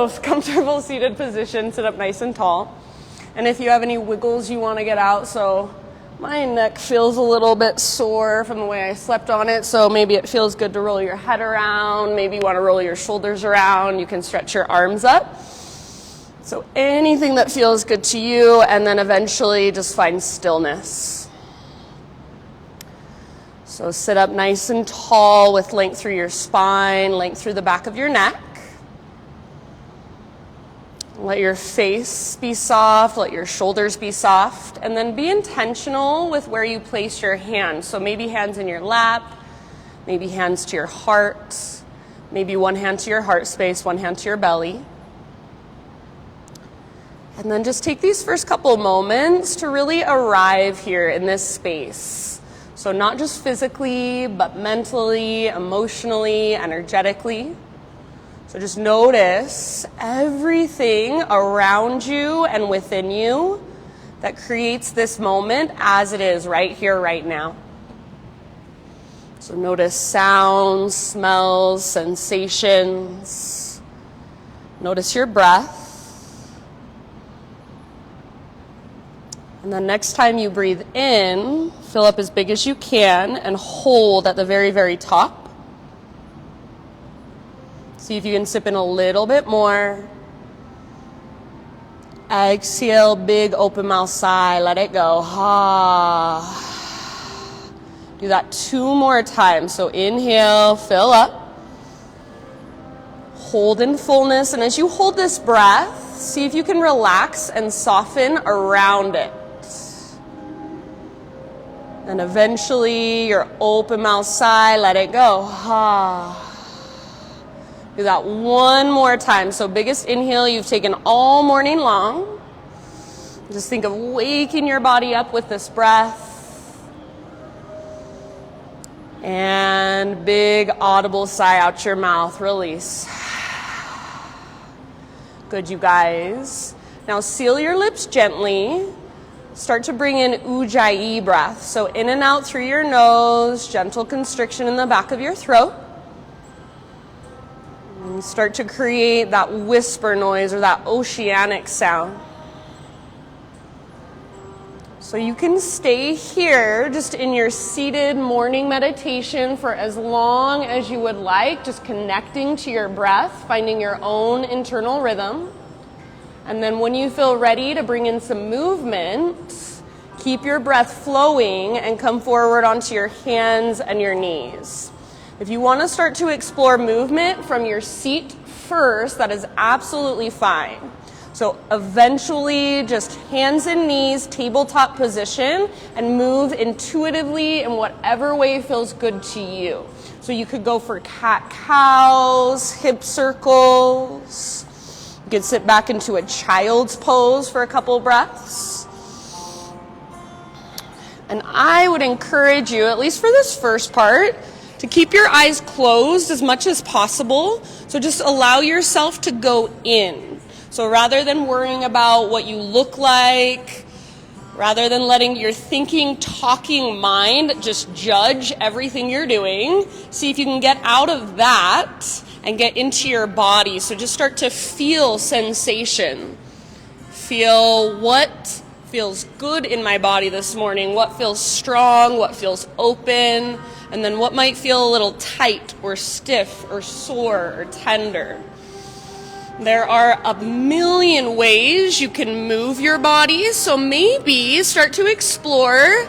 Comfortable seated position, sit up nice and tall. And if you have any wiggles you want to get out, so my neck feels a little bit sore from the way I slept on it, so maybe it feels good to roll your head around, maybe you want to roll your shoulders around, you can stretch your arms up. So anything that feels good to you, and then eventually just find stillness. So sit up nice and tall with length through your spine, length through the back of your neck. Let your face be soft, let your shoulders be soft, and then be intentional with where you place your hands. So maybe hands in your lap, maybe hands to your heart, maybe one hand to your heart space, one hand to your belly. And then just take these first couple moments to really arrive here in this space. So not just physically, but mentally, emotionally, energetically. So just notice everything around you and within you that creates this moment as it is right here, right now. So notice sounds, smells, sensations. Notice your breath. And then next time you breathe in, fill up as big as you can and hold at the very, very top. See if you can sip in a little bit more. Exhale, big open mouth sigh, let it go. Do that 2 more times. So inhale, fill up. Hold in fullness, and as you hold this breath, see if you can relax and soften around it. And eventually, your open mouth sigh, let it go. Do that 1 more time. So biggest inhale you've taken all morning long. Just think of waking your body up with this breath. And big audible sigh out your mouth. Release. Good, you guys. Now seal your lips gently. Start to bring in Ujjayi breath. So in and out through your nose, gentle constriction in the back of your throat. And start to create that whisper noise or that oceanic sound. So you can stay here just in your seated morning meditation for as long as you would like, just connecting to your breath, finding your own internal rhythm. And then when you feel ready to bring in some movement, keep your breath flowing and come forward onto your hands and your knees. If you want to start to explore movement from your seat first, that is absolutely fine. So eventually just hands and knees, tabletop position, and move intuitively in whatever way feels good to you. So you could go for cat-cows, hip circles. You could sit back into a child's pose for a couple breaths. And I would encourage you, at least for this first part, to keep your eyes closed as much as possible. So just allow yourself to go in. So rather than worrying about what you look like, rather than letting your thinking, talking mind just judge everything you're doing, see if you can get out of that and get into your body. So just start to feel sensation. Feel what feels good in my body this morning, what feels strong, what feels open, and then what might feel a little tight or stiff or sore or tender. There are a million ways you can move your body, so maybe start to explore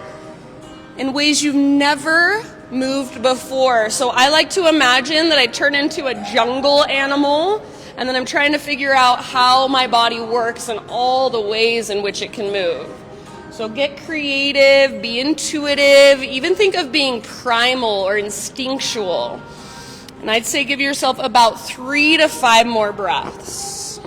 in ways you've never moved before. So I like to imagine that I turn into a jungle animal, and then I'm trying to figure out how my body works and all the ways in which it can move. So get creative, be intuitive, even think of being primal or instinctual. And I'd say give yourself about 3 to 5 more breaths.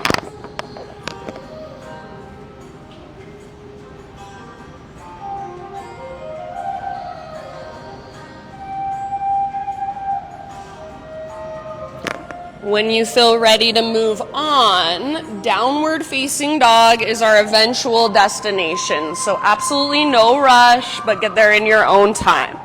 When you feel ready to move on, downward facing dog is our eventual destination. So absolutely no rush, but get there in your own time.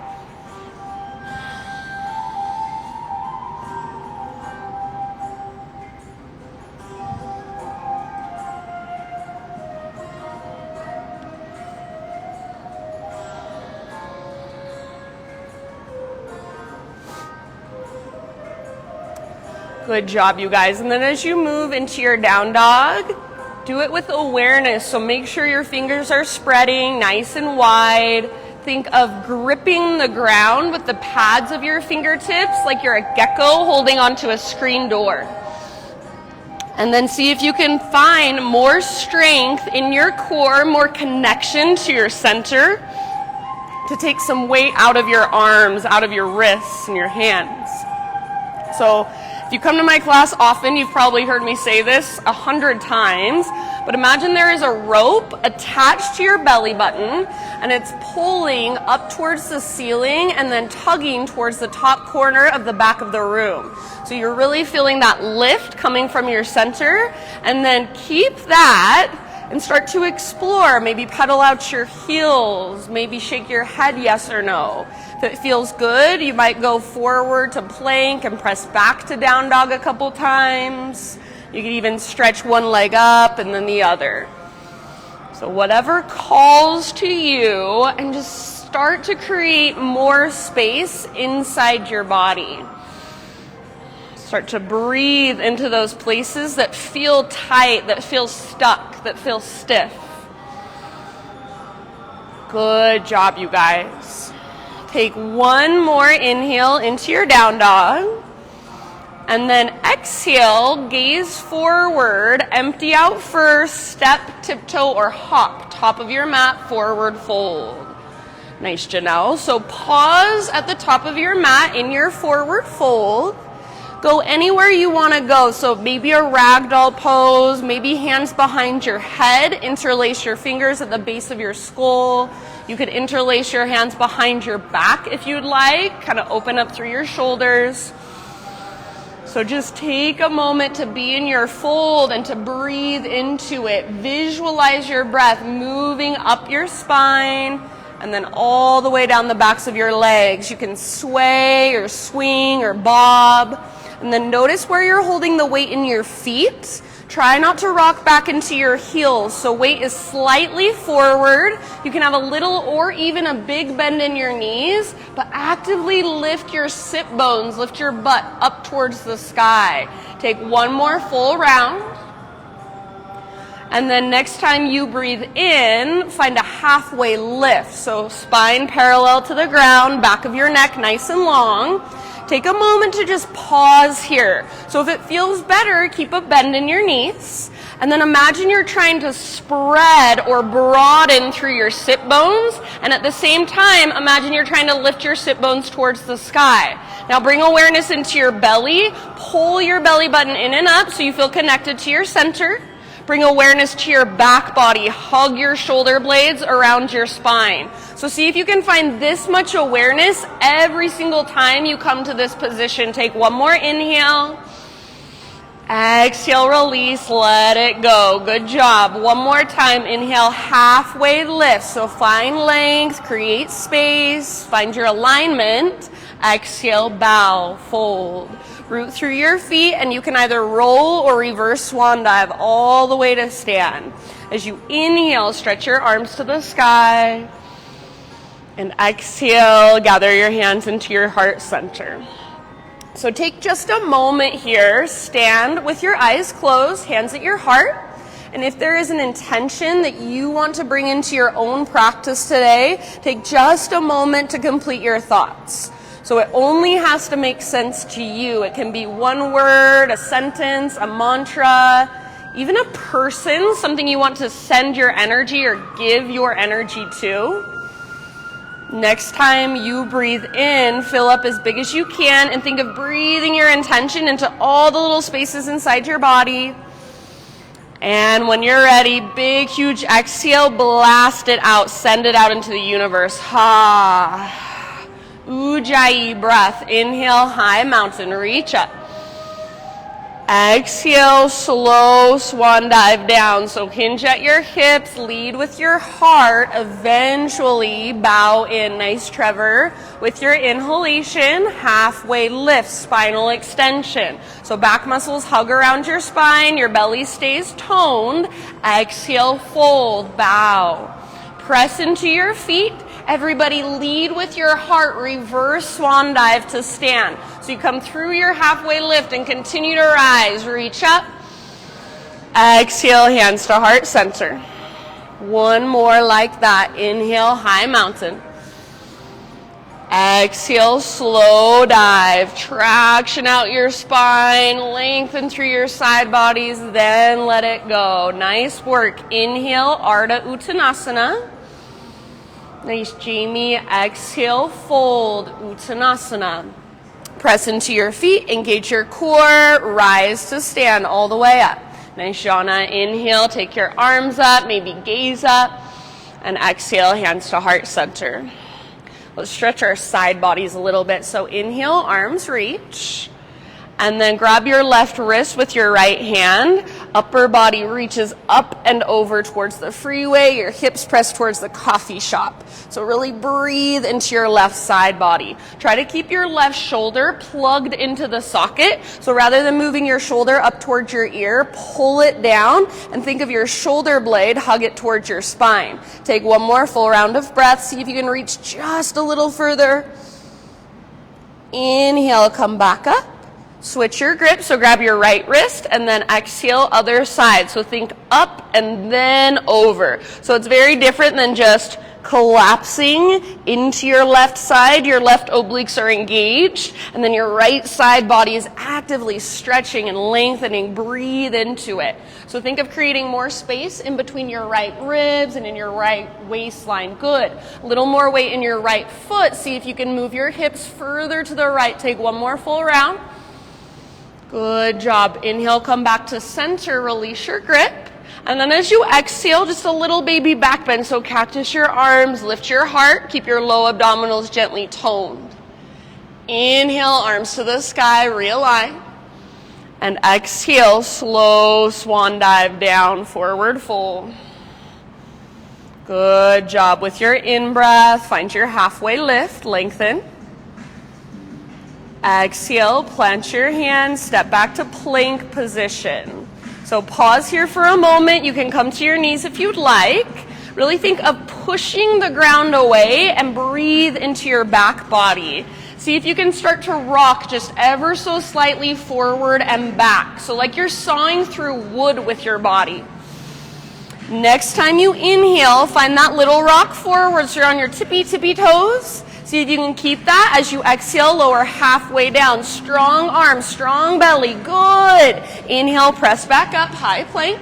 Good job, you guys. And then as you move into your down dog, do it with awareness. So make sure your fingers are spreading nice and wide. Think of gripping the ground with the pads of your fingertips like you're a gecko holding onto a screen door. And then see if you can find more strength in your core, more connection to your center, to take some weight out of your arms, out of your wrists and your hands. So if you come to my class often, you've probably heard me say this 100 times, but imagine there is a rope attached to your belly button and it's pulling up towards the ceiling and then tugging towards the top corner of the back of the room. So you're really feeling that lift coming from your center, and then keep that and start to explore. Maybe pedal out your heels, maybe shake your head yes or no. If it feels good, you might go forward to plank and press back to down dog a couple times. You can even stretch one leg up and then the other. So whatever calls to you, and just start to create more space inside your body. Start to breathe into those places that feel tight, that feel stuck, that feel stiff. Good job, you guys. Take one more inhale into your down dog. And then exhale, gaze forward, empty out first, step, tiptoe, or hop. Top of your mat, forward fold. Nice, Janelle. So pause at the top of your mat in your forward fold. Go anywhere you want to go. So maybe a ragdoll pose, maybe hands behind your head, interlace your fingers at the base of your skull. You could interlace your hands behind your back if you'd like, kind of open up through your shoulders. So just take a moment to be in your fold and to breathe into it. Visualize your breath moving up your spine and then all the way down the backs of your legs. You can sway or swing or bob. And then notice where you're holding the weight in your feet. Try not to rock back into your heels. So weight is slightly forward. You can have a little or even a big bend in your knees, but actively lift your sit bones, lift your butt up towards the sky. Take one more full round. And then next time you breathe in, find a halfway lift. So spine parallel to the ground, back of your neck nice and long. Take a moment to just pause here. So if it feels better, keep a bend in your knees. And then imagine you're trying to spread or broaden through your sit bones. And at the same time, imagine you're trying to lift your sit bones towards the sky. Now bring awareness into your belly. Pull your belly button in and up so you feel connected to your center. Bring awareness to your back body. Hug your shoulder blades around your spine. So see if you can find this much awareness every single time you come to this position. Take one more inhale. Exhale, release, let it go. Good job. One more time. Inhale, halfway lift. So find length, create space, find your alignment. Exhale, bow, fold. Root through your feet, and you can either roll or reverse swan dive all the way to stand. As you inhale, stretch your arms to the sky. And exhale, gather your hands into your heart center. So take just a moment here, stand with your eyes closed, hands at your heart. And if there is an intention that you want to bring into your own practice today, take just a moment to complete your thoughts. So it only has to make sense to you. It can be one word, a sentence, a mantra, even a person, something you want to send your energy or give your energy to. Next time you breathe in, fill up as big as you can and think of breathing your intention into all the little spaces inside your body. And when you're ready, big, huge exhale, blast it out, send it out into the universe. Ha. Ujjayi breath. Inhale, high mountain, reach up. Exhale, slow swan dive down. So hinge at your hips, lead with your heart, eventually bow in. Nice, Trevor. With your inhalation, halfway lift, spinal extension. So back muscles hug around your spine, your belly stays toned. Exhale, fold, bow. Press into your feet. Everybody lead with your heart, reverse swan dive to stand. So So you come through your halfway lift and continue to rise. Reach up. Exhale, hands to heart center. One more like that. Inhale, high mountain. Exhale, slow dive. Traction out your spine. Lengthen through your side bodies. Then let it go. Nice work. Inhale, Ardha Uttanasana. Nice, Jamie. Exhale, fold, Uttanasana. Press into your feet. Engage your core. Rise to stand all the way up. Nice, Jana. Inhale, take your arms up, maybe gaze up. And exhale, hands to heart center. Let's stretch our side bodies a little bit. So inhale, arms reach. And then grab your left wrist with your right hand. Upper body reaches up and over towards the freeway. Your hips press towards the coffee shop. So really breathe into your left side body. Try to keep your left shoulder plugged into the socket. So rather than moving your shoulder up towards your ear, pull it down and think of your shoulder blade, hug it towards your spine. Take one more full round of breath. See if you can reach just a little further. Inhale, come back up. Switch your grip, so grab your right wrist and then exhale, other side. So think up and then over. So it's very different than just collapsing into your left side. Your left obliques are engaged, and then your right side body is actively stretching and lengthening. Breathe into it. So think of creating more space in between your right ribs and in your right waistline. Good. A little more weight in your right foot. See if you can move your hips further to the right. Take one more full round. Good job. Inhale, come back to center, release your grip. And then as you exhale, just a little baby back bend. So cactus your arms, lift your heart, keep your low abdominals gently toned. Inhale, arms to the sky, realign. And exhale, slow swan dive down, forward fold. Good job. With your in-breath, find your halfway lift, lengthen. Exhale, plant your hands, step back to plank position. So pause here for a moment. You can come to your knees if you'd like. Really think of pushing the ground away and breathe into your back body. See if you can start to rock just ever so slightly forward and back. So like you're sawing through wood with your body. Next time you inhale, find that little rock forward so you're on your tippy toes. See if you can keep that. As you exhale, lower halfway down. Strong arms, strong belly. Good. Inhale, press back up, high plank.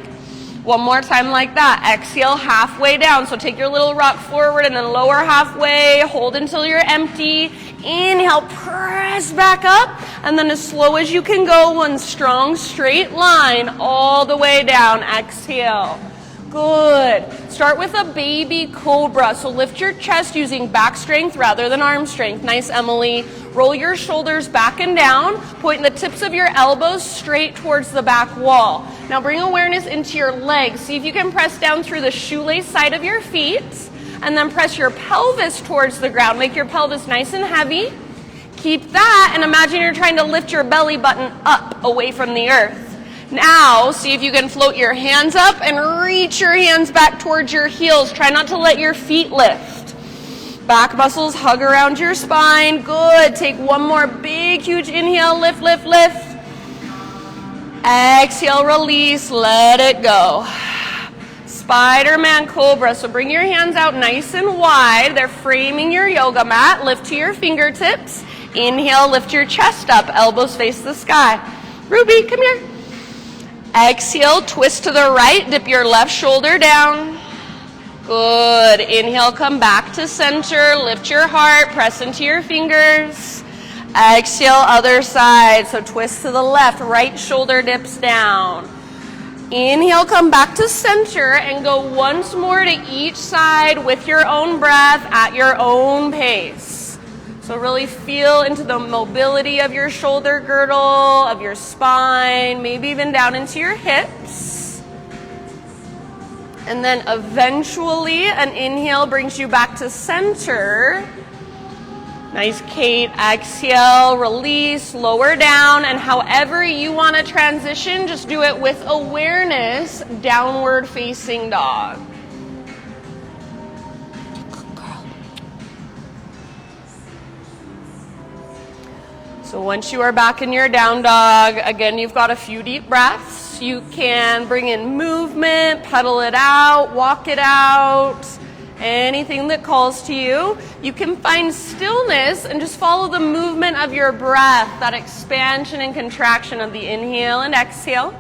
One more time like that. Exhale, halfway down. So take your little rock forward and then lower halfway. Hold until you're empty. Inhale, press back up. And then as slow as you can go, one strong straight line all the way down. Exhale. Good. Start with a baby cobra. So lift your chest using back strength rather than arm strength. Nice, Emily. Roll your shoulders back and down. Point the tips of your elbows straight towards the back wall. Now bring awareness into your legs. See if you can press down through the shoelace side of your feet. And then press your pelvis towards the ground. Make your pelvis nice and heavy. Keep that and imagine you're trying to lift your belly button up away from the earth. Now, see if you can float your hands up and reach your hands back towards your heels. Try not to let your feet lift. Back muscles hug around your spine. Good. Take one more big, huge inhale. Lift, lift, lift. Exhale, release. Let it go. Spider-Man Cobra. So bring your hands out nice and wide. They're framing your yoga mat. Lift to your fingertips. Inhale, lift your chest up. Elbows face the sky. Ruby, come here. Exhale, twist to the right, dip your left shoulder down. Good. Inhale, come back to center, lift your heart, press into your fingers. Exhale, other side. So twist to the left, right shoulder dips down. Inhale, come back to center and go once more to each side with your own breath at your own pace. So really feel into the mobility of your shoulder girdle, of your spine, maybe even down into your hips. And then eventually an inhale brings you back to center. Nice, Kate. Exhale, release, lower down, and however you want to transition, just do it with awareness, downward facing dog. So once you are back in your down dog, again, you've got a few deep breaths. You can bring in movement, pedal it out, walk it out, anything that calls to you. You can find stillness and just follow the movement of your breath, that expansion and contraction of the inhale and exhale.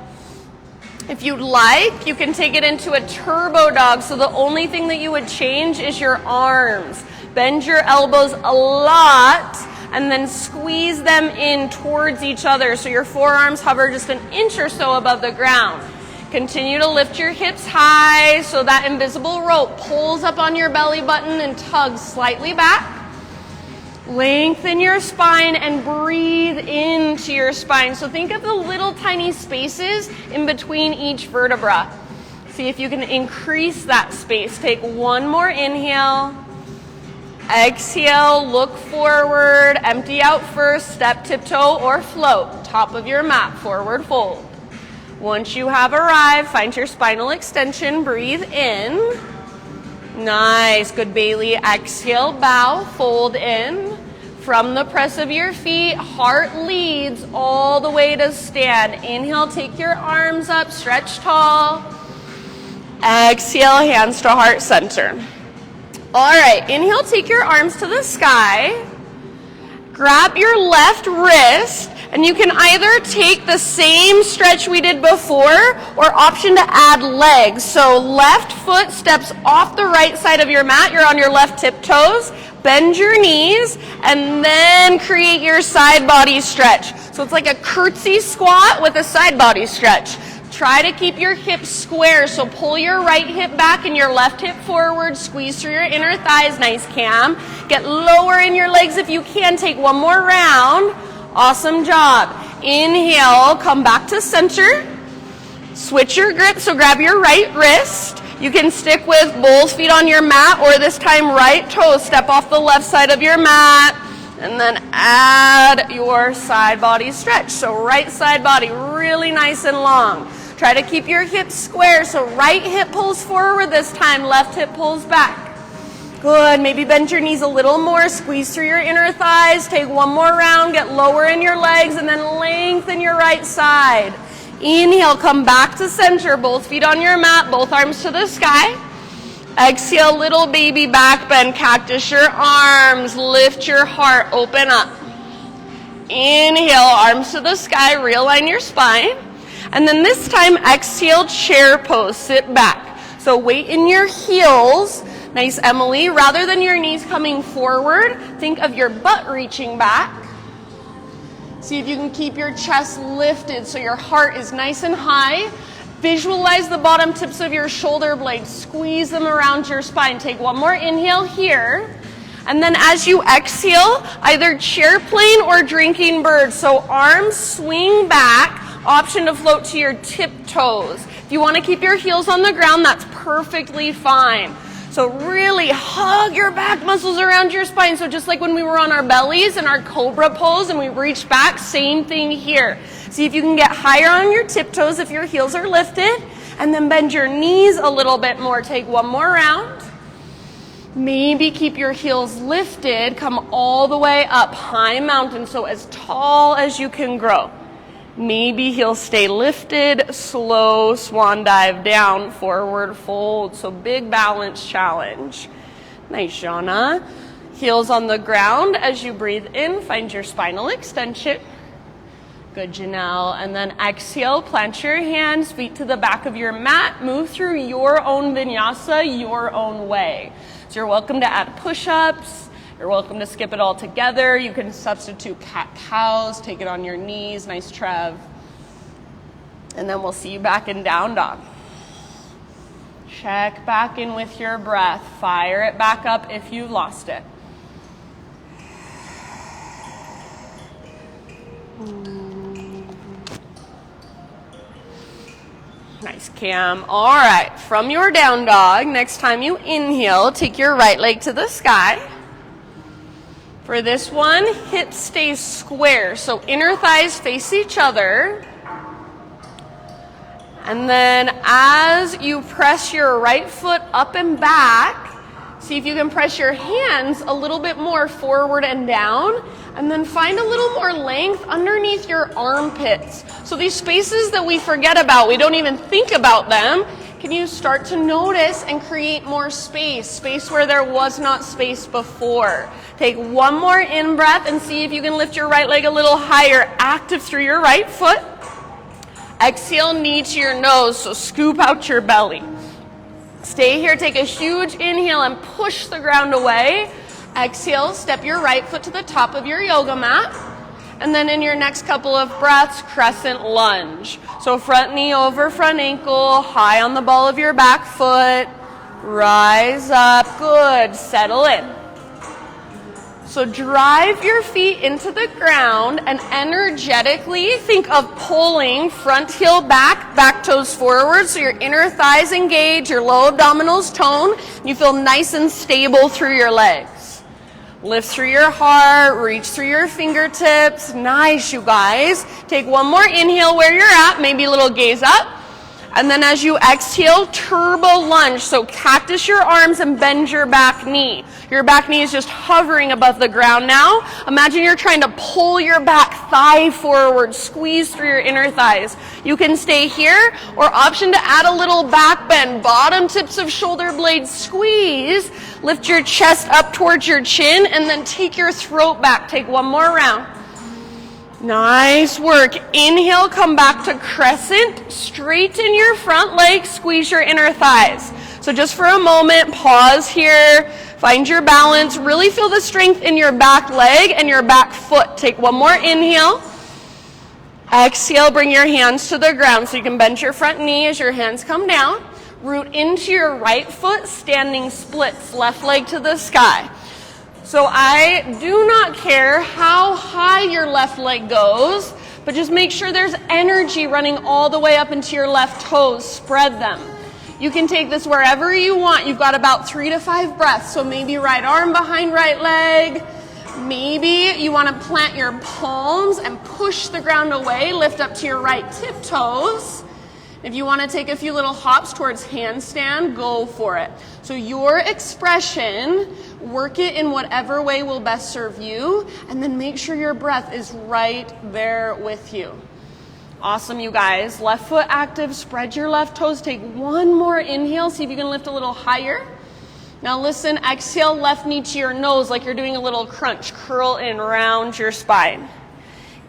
If you'd like, you can take it into a turbo dog. So the only thing that you would change is your arms. Bend your elbows a lot and then squeeze them in towards each other so your forearms hover just an inch or so above the ground. Continue to lift your hips high so that invisible rope pulls up on your belly button and tugs slightly back. Lengthen your spine and breathe into your spine. So think of the little tiny spaces in between each vertebra. See if you can increase that space. Take one more inhale. Exhale, look forward, empty out first, step, tiptoe, or float. Top of your mat, forward fold. Once you have arrived, find your spinal extension, breathe in. Nice, good Bailey. Exhale, bow, fold in. From the press of your feet, heart leads all the way to stand. Inhale, take your arms up, stretch tall. Exhale, hands to heart center. All right, inhale, take your arms to the sky. Grab your left wrist, and you can either take the same stretch we did before or option to add legs. So left foot steps off the right side of your mat. You're on your left tiptoes. Bend your knees, and then create your side body stretch. So it's like a curtsy squat with a side body stretch. Try to keep your hips square, so pull your right hip back and your left hip forward, squeeze through your inner thighs, nice Cam. Get lower in your legs if you can, take one more round. Awesome job. Inhale, come back to center. Switch your grip, so grab your right wrist. You can stick with both feet on your mat, or this time right toes, step off the left side of your mat. And then add your side body stretch. So right side body, really nice and long. Try to keep your hips square. So right hip pulls forward this time, left hip pulls back. Good, maybe bend your knees a little more, squeeze through your inner thighs, take one more round, get lower in your legs, and then lengthen your right side. Inhale, come back to center, both feet on your mat, both arms to the sky. Exhale, little baby back bend, cactus your arms, lift your heart, open up. Inhale, arms to the sky, realign your spine. And then this time, exhale, chair pose, sit back. So weight in your heels, nice Emily. Rather than your knees coming forward, think of your butt reaching back. See if you can keep your chest lifted so your heart is nice and high. Visualize the bottom tips of your shoulder blades. Squeeze them around your spine. Take one more inhale here. And then as you exhale, either chair plane or drinking bird. So arms swing back. Option to float to your tiptoes. If you want to keep your heels on the ground, that's perfectly fine. So really hug your back muscles around your spine. So just like when we were on our bellies in our cobra pose and we reached back, same thing here. See if you can get higher on your tiptoes if your heels are lifted. And then bend your knees a little bit more. Take one more round. Maybe keep your heels lifted. Come all the way up, high mountain, so as tall as you can grow. Maybe heels stay lifted, slow swan dive down, forward fold. So big balance challenge. Nice, Jana. Heels on the ground as you breathe in, find your spinal extension. Good, Janelle. And then exhale, plant your hands, feet to the back of your mat. Move through your own vinyasa, your own way. So you're welcome to add push-ups. You're welcome to skip it all together. You can substitute cat-cows, take it on your knees, nice Trev. And then we'll see you back in down dog. Check back in with your breath. Fire it back up if you've lost it. Nice, Cam. All right, from your down dog, next time you inhale, take your right leg to the sky. For this one, hips stay square, so inner thighs face each other. And then as you press your right foot up and back, See if you can press your hands a little bit more forward and down, and then find a little more length underneath your armpits. So these spaces that we forget about, we don't even think about them, can you start to notice and create more space where there was not space before. Take one more in-breath and see if you can lift your right leg a little higher, active through your right foot. Exhale, knee to your nose, so scoop out your belly. Stay here, take a huge inhale and push the ground away. Exhale, step your right foot to the top of your yoga mat. And then in your next couple of breaths, crescent lunge. So front knee over front ankle, high on the ball of your back foot. Rise up, good, settle in. So drive your feet into the ground and energetically think of pulling front heel back, back toes forward, so your inner thighs engage, your low abdominals tone, and you feel nice and stable through your legs. Lift through your heart, reach through your fingertips. Nice, you guys. Take one more inhale where you're at, maybe a little gaze up. And then as you exhale, turbo lunge. So cactus your arms and bend your back knee. Your back knee is just hovering above the ground now. Imagine you're trying to pull your back thigh forward, squeeze through your inner thighs. You can stay here, or option to add a little back bend. Bottom tips of shoulder blades squeeze. Lift your chest up towards your chin, and then take your throat back. Take one more round. Nice work. Inhale, come back to crescent. Straighten your front leg, squeeze your inner thighs. So just for a moment, pause here. Find your balance. Really feel the strength in your back leg and your back foot. Take one more inhale. Exhale, bring your hands to the ground so you can bend your front knee as your hands come down. Root into your right foot, standing splits, left leg to the sky. So I do not care how high your left leg goes, but just make sure there's energy running all the way up into your left toes. Spread them. You can take this wherever you want. You've got about 3 to 5 breaths. So maybe right arm behind right leg. Maybe you want to plant your palms and push the ground away. Lift up to your right tiptoes. If you want to take a few little hops towards handstand, go for it. So your expression, work it in whatever way will best serve you, and then make sure your breath is right there with you. Awesome, you guys. Left foot active, spread your left toes. Take one more inhale, see if you can lift a little higher. Now listen, exhale, left knee to your nose like you're doing a little crunch. Curl in, round your spine.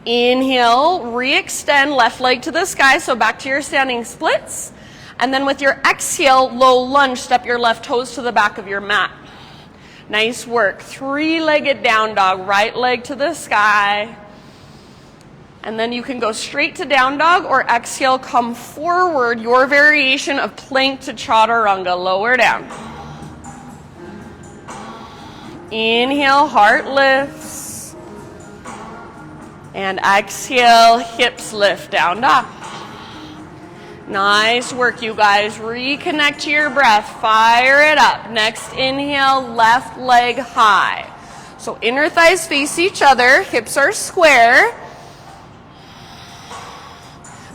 Inhale, re-extend, left leg to the sky, so back to your standing splits. And then with your exhale, low lunge, step your left toes to the back of your mat. Nice work. 3-legged down dog, right leg to the sky. And then you can go straight to down dog or exhale, come forward, your variation of plank to chaturanga, lower down. Inhale, heart lifts. And exhale, hips lift, down dog. Nice work, you guys. Reconnect to your breath. Fire it up. Next inhale, left leg high. So inner thighs face each other. Hips are square.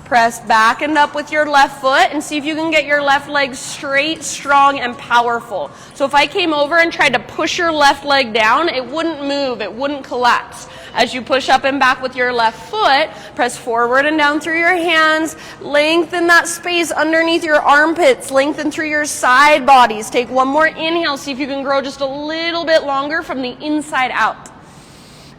Press back and up with your left foot and see if you can get your left leg straight, strong, and powerful. So if I came over and tried to push your left leg down, it wouldn't move, it wouldn't collapse. As you push up and back with your left foot, press forward and down through your hands. Lengthen that space underneath your armpits. Lengthen through your side bodies. Take one more inhale. See if you can grow just a little bit longer from the inside out.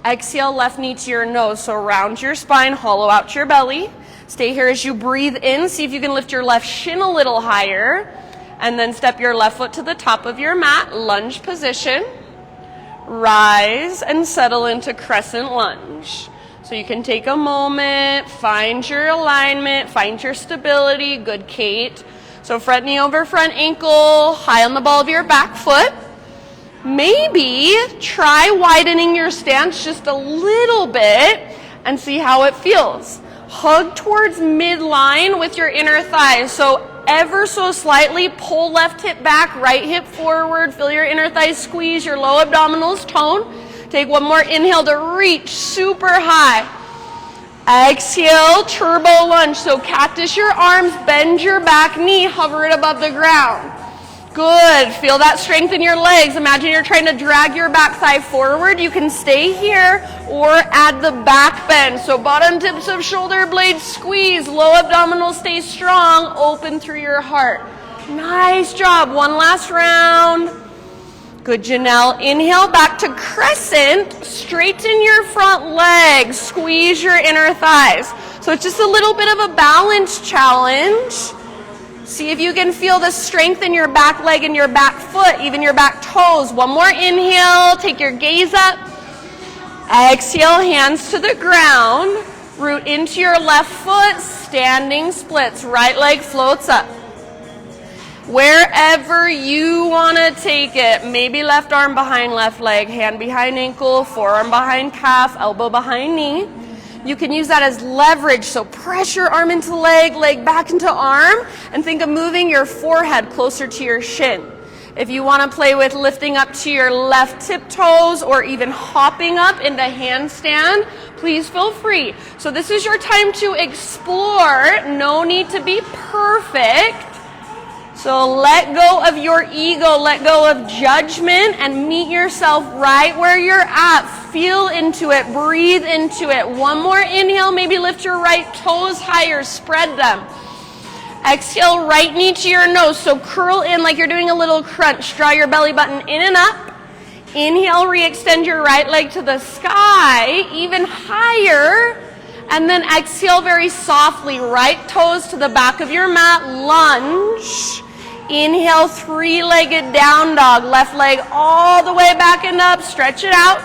Exhale, left knee to your nose. So round your spine, hollow out your belly. Stay here as you breathe in. See if you can lift your left shin a little higher. And then step your left foot to the top of your mat. Lunge position. Rise and settle into crescent lunge. So you can take a moment, find your alignment, find your stability. Good, Kate. So front knee over front ankle, high on the ball of your back foot. Maybe try widening your stance just a little bit and see how it feels. Hug towards midline with your inner thighs. So ever so slightly, pull left hip back, right hip forward, feel your inner thighs squeeze, your low abdominals tone. Take one more inhale to reach super high. Exhale, turbo lunge. So cactus your arms, bend your back knee, hover it above the ground. Good. Feel that strength in your legs. Imagine you're trying to drag your back thigh forward. You can stay here or add the back bend. So bottom tips of shoulder blades squeeze. Low abdominals stay strong. Open through your heart. Nice job. One last round. Good, Janelle. Inhale back to crescent. Straighten your front legs. Squeeze your inner thighs. So it's just a little bit of a balance challenge. See if you can feel the strength in your back leg and your back foot, even your back toes. One more inhale. Take your gaze up. Exhale, hands to the ground. Root into your left foot. Standing splits. Right leg floats up. Wherever you want to take it. Maybe left arm behind left leg, hand behind ankle, forearm behind calf, elbow behind knee. You can use that as leverage, so press your arm into leg, leg back into arm, and think of moving your forehead closer to your shin. If you want to play with lifting up to your left tiptoes or even hopping up into handstand, please feel free. So this is your time to explore. No need to be perfect. So let go of your ego, let go of judgment, and meet yourself right where you're at. Feel into it, breathe into it. One more inhale, maybe lift your right toes higher, spread them. Exhale, right knee to your nose, so curl in like you're doing a little crunch. Draw your belly button in and up. Inhale, re-extend your right leg to the sky, even higher. And then exhale very softly, right toes to the back of your mat, lunge. Inhale, three-legged down dog, left leg all the way back and up, stretch it out.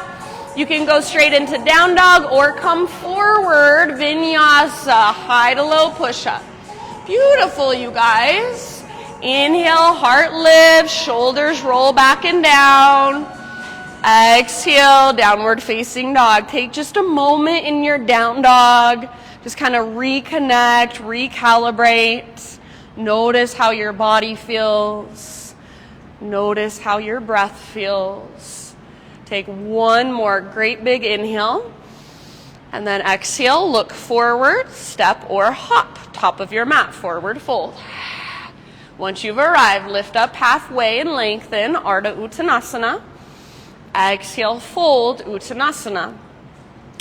You can go straight into down dog or come forward, vinyasa, high to low push-up. Beautiful, you guys. Inhale, heart lifts, shoulders roll back and down. Exhale, downward facing dog. Take just a moment in your down dog. Just kind of reconnect, recalibrate. Notice how your body feels. Notice how your breath feels. Take one more great big inhale. And then exhale, look forward, step or hop. Top of your mat, forward fold. Once you've arrived, lift up halfway and lengthen, Ardha Uttanasana. Exhale, fold, Uttanasana.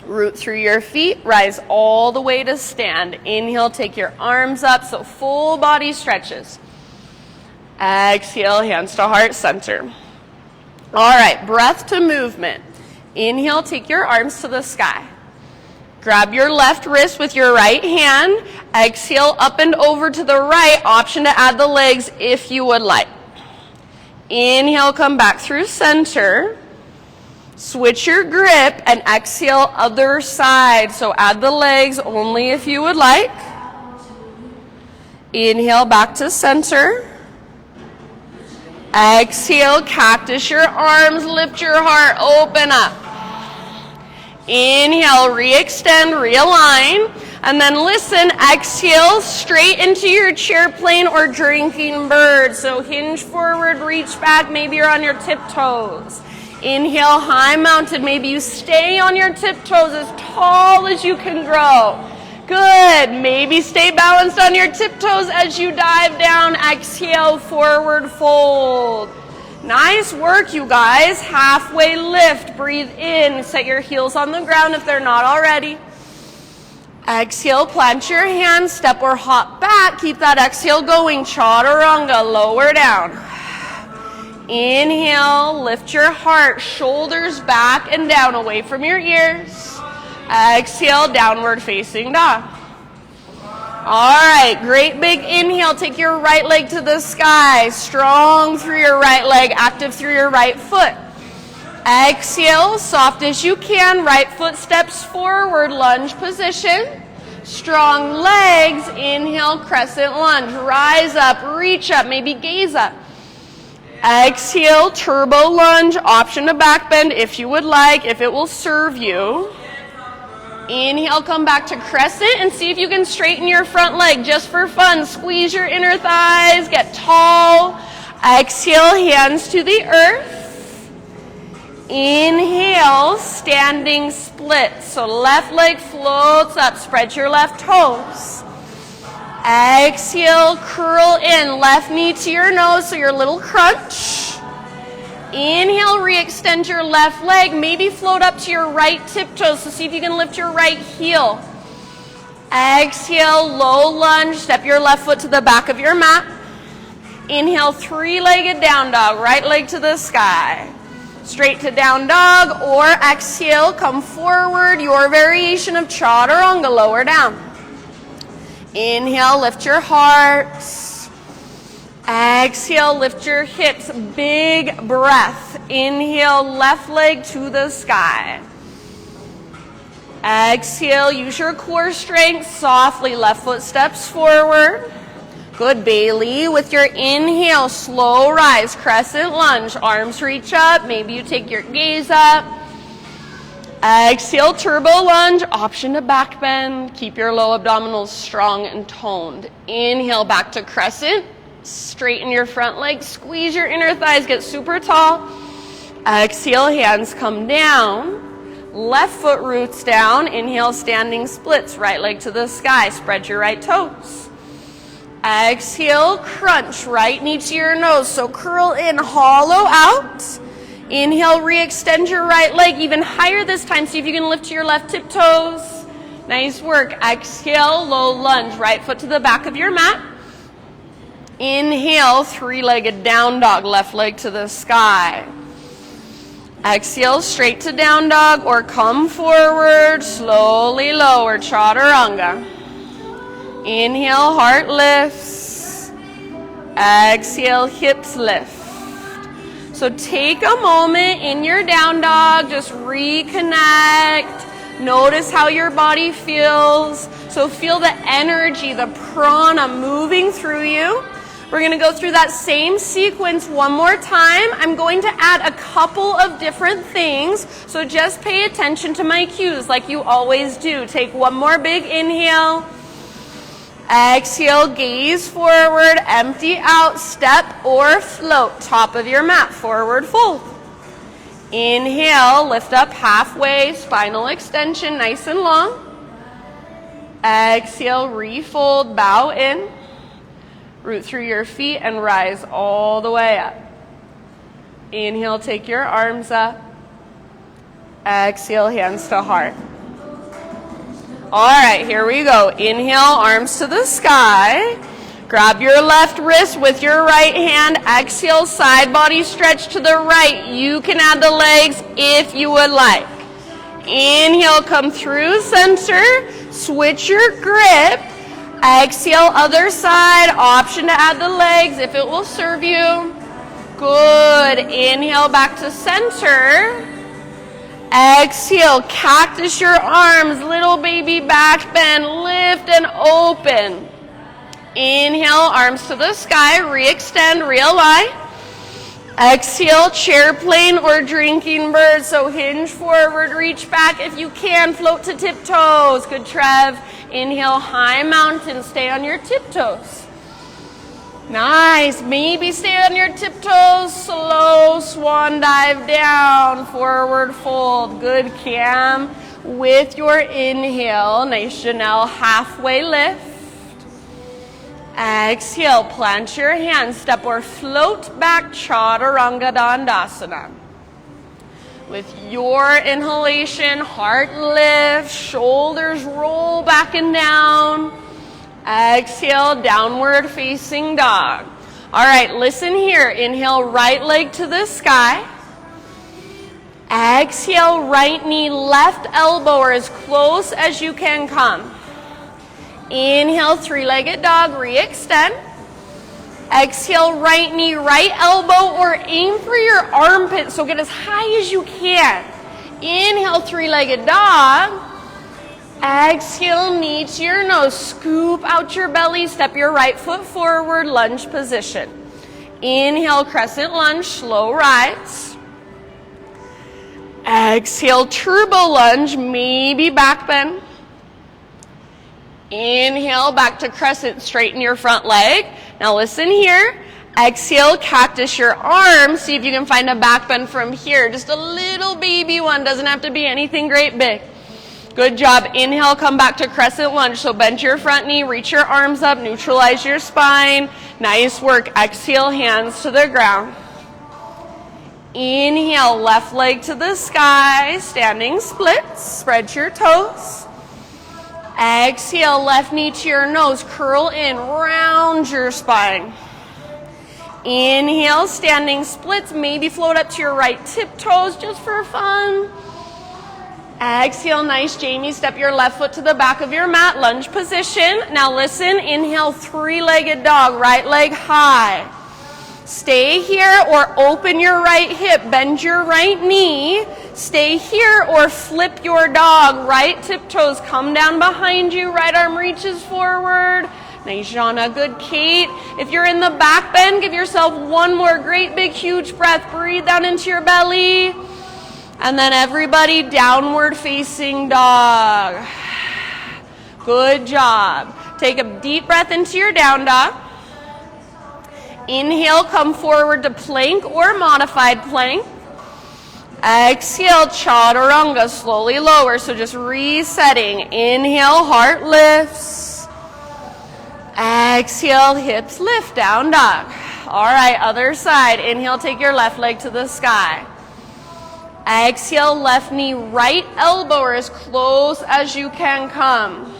Root through your feet, rise all the way to stand. Inhale, take your arms up, so full body stretches. Exhale, hands to heart center. All right, breath to movement. Inhale, take your arms to the sky. Grab your left wrist with your right hand. Exhale, up and over to the right. Option to add the legs if you would like. Inhale, come back through center. Switch your grip and exhale other side. So add the legs only if you would like. Inhale back to center. Exhale, cactus your arms, lift your heart, open up. Inhale, re-extend, realign. And then listen, exhale, straight into your chair plane or drinking bird. So hinge forward, reach back, maybe you're on your tiptoes. Inhale, high mounted. Maybe you stay on your tiptoes as tall as you can grow. Good. Maybe stay balanced on your tiptoes as you dive down. Exhale, forward fold. Nice work, you guys. Halfway lift. Breathe in. Set your heels on the ground if they're not already. Exhale, plant your hands. Step or hop back. Keep that exhale going. Chaturanga, lower down. Inhale, lift your heart, shoulders back and down, away from your ears. Exhale, downward facing dog. All right, great big inhale. Take your right leg to the sky. Strong through your right leg, active through your right foot. Exhale, soft as you can. Right foot steps forward, lunge position. Strong legs. Inhale, crescent lunge. Rise up, reach up, maybe gaze up. Exhale, turbo lunge, option to back bend if you would like, if it will serve you. Inhale, come back to crescent and see if you can straighten your front leg just for fun. Squeeze your inner thighs, get tall. Exhale, hands to the earth. Inhale, standing split. So left leg floats up, spread your left toes. Exhale, curl in. Left knee to your nose, so your little crunch. Inhale, re-extend your left leg. Maybe float up to your right tiptoes, so see if you can lift your right heel. Exhale, low lunge. Step your left foot to the back of your mat. Inhale, three-legged down dog. Right leg to the sky. Straight to down dog, or exhale, come forward. Your variation of chaturanga, lower down. Inhale, lift your heart. Exhale, lift your hips. Big breath. Inhale, left leg to the sky. Exhale, use your core strength. Softly, left foot steps forward. Good, Bailey. With your inhale, slow rise, crescent lunge. Arms reach up. Maybe you take your gaze up. Exhale, turbo lunge. Option to back bend. Keep your low abdominals strong and toned. Inhale, back to crescent. Straighten your front leg. Squeeze your inner thighs. Get super tall. Exhale, hands come down. Left foot roots down. Inhale, standing splits. Right leg to the sky. Spread your right toes. Exhale, crunch, right knee to your nose. So curl in, hollow out. Inhale, re-extend your right leg even higher this time. See if you can lift to your left tiptoes. Nice work. Exhale, low lunge, right foot to the back of your mat. Inhale, three-legged down dog, left leg to the sky. Exhale, straight to down dog, or come forward, slowly lower, chaturanga. Inhale, heart lifts. Exhale, hips lift. So take a moment in your down dog, just reconnect. Notice how your body feels. So feel the energy, the prana moving through you. We're going to go through that same sequence one more time. I'm going to add a couple of different things. So just pay attention to my cues like you always do. Take one more big inhale. Exhale, gaze forward, empty out, step or float, top of your mat, forward fold. Inhale, lift up halfway, spinal extension, nice and long. Exhale, refold, bow in, root through your feet and rise all the way up. Inhale, take your arms up. Exhale, hands to heart. All right, here we go. Inhale, arms to the sky. Grab your left wrist with your right hand. Exhale, side body stretch to the right. You can add the legs if you would like. Inhale, come through center. Switch your grip. Exhale, other side. Option to add the legs if it will serve you. Good. Inhale, back to center. Exhale, cactus your arms, little baby back bend, lift and open. Inhale, arms to the sky, re-extend, realign. Exhale, chair plane or drinking bird, so hinge forward, reach back if you can, float to tiptoes. Good, Trev. Inhale, high mountain, stay on your tiptoes. Nice. Maybe stay on your tiptoes. Slow swan dive down. Forward fold. Good, Cam. With your inhale, nice Janelle, halfway lift. Exhale, plant your hands. Step or float back, chaturanga dandasana. With your inhalation, heart lift, shoulders roll back and down. Exhale, downward facing dog. All right, listen here. Inhale, right leg to the sky. Exhale, right knee, left elbow, or as close as you can come. Inhale, three-legged dog, re-extend. Exhale, right knee, right elbow, or aim for your armpit, so get as high as you can. Inhale, three-legged dog. Exhale, knee to your nose, scoop out your belly, step your right foot forward, lunge position. Inhale, crescent lunge, slow rise. Exhale, turbo lunge, maybe back bend. Inhale, back to crescent, straighten your front leg. Now listen here. Exhale, cactus your arms, see if you can find a back bend from here. Just a little baby one, doesn't have to be anything great big. Good job. Inhale, come back to crescent lunge. So bend your front knee, reach your arms up, neutralize your spine. Nice work. Exhale, hands to the ground. Inhale, left leg to the sky, standing splits. Spread your toes. Exhale, left knee to your nose, curl in, round your spine. Inhale, standing splits, maybe float up to your right tiptoes just for fun. Exhale, nice Jamie, step your left foot to the back of your mat, lunge position. Now listen, inhale, three-legged dog, right leg high. Stay here or open your right hip, bend your right knee. Stay here or flip your dog, right tiptoes come down behind you, right arm reaches forward. Nice, Jana, good, Kate. If you're in the back bend, give yourself one more great big huge breath. Breathe down into your belly. And then everybody, downward facing dog. Good job. Take a deep breath into your down dog. Inhale, come forward to plank or modified plank. Exhale, chaturanga, slowly lower, so just resetting. Inhale, heart lifts. Exhale, hips lift, down dog. All right, other side. Inhale, take your left leg to the sky. Exhale, left knee, right elbow or as close as you can come.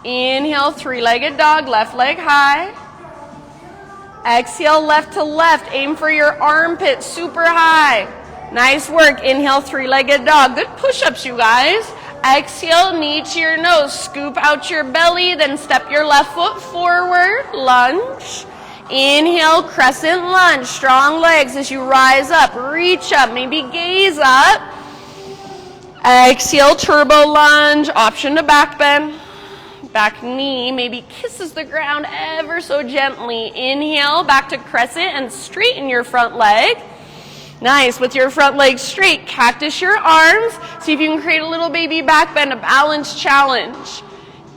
Inhale, three-legged dog, left leg high. Exhale, left to left. Aim for your armpit, super high. Nice work. Inhale, three-legged dog. Good push-ups, you guys. Exhale, knee to your nose. Scoop out your belly, then step your left foot forward. Lunge. Inhale, crescent lunge. Strong legs as you rise up. Reach up, maybe gaze up. Exhale, turbo lunge. Option to back bend. Back knee maybe kisses the ground ever so gently. Inhale, back to crescent and straighten your front leg. Nice. With your front leg straight, cactus your arms. See if you can create a little baby back bend, a balance challenge.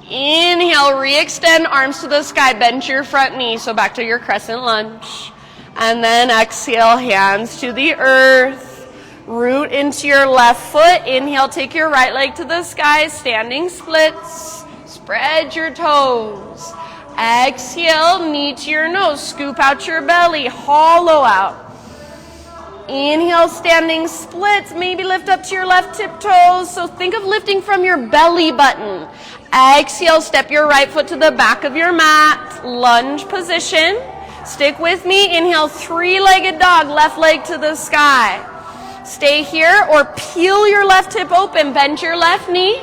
Inhale, re-extend, arms to the sky, bend your front knee. So back to your crescent lunge. And then exhale, hands to the earth. Root into your left foot. Inhale, take your right leg to the sky, standing splits. Spread your toes. Exhale, knee to your nose. Scoop out your belly, hollow out. Inhale, standing splits. Maybe lift up to your left tiptoes. So think of lifting from your belly button. Exhale, step your right foot to the back of your mat. Lunge position. Stick with me. Inhale, three-legged dog, left leg to the sky. Stay here or peel your left hip open. Bend your left knee.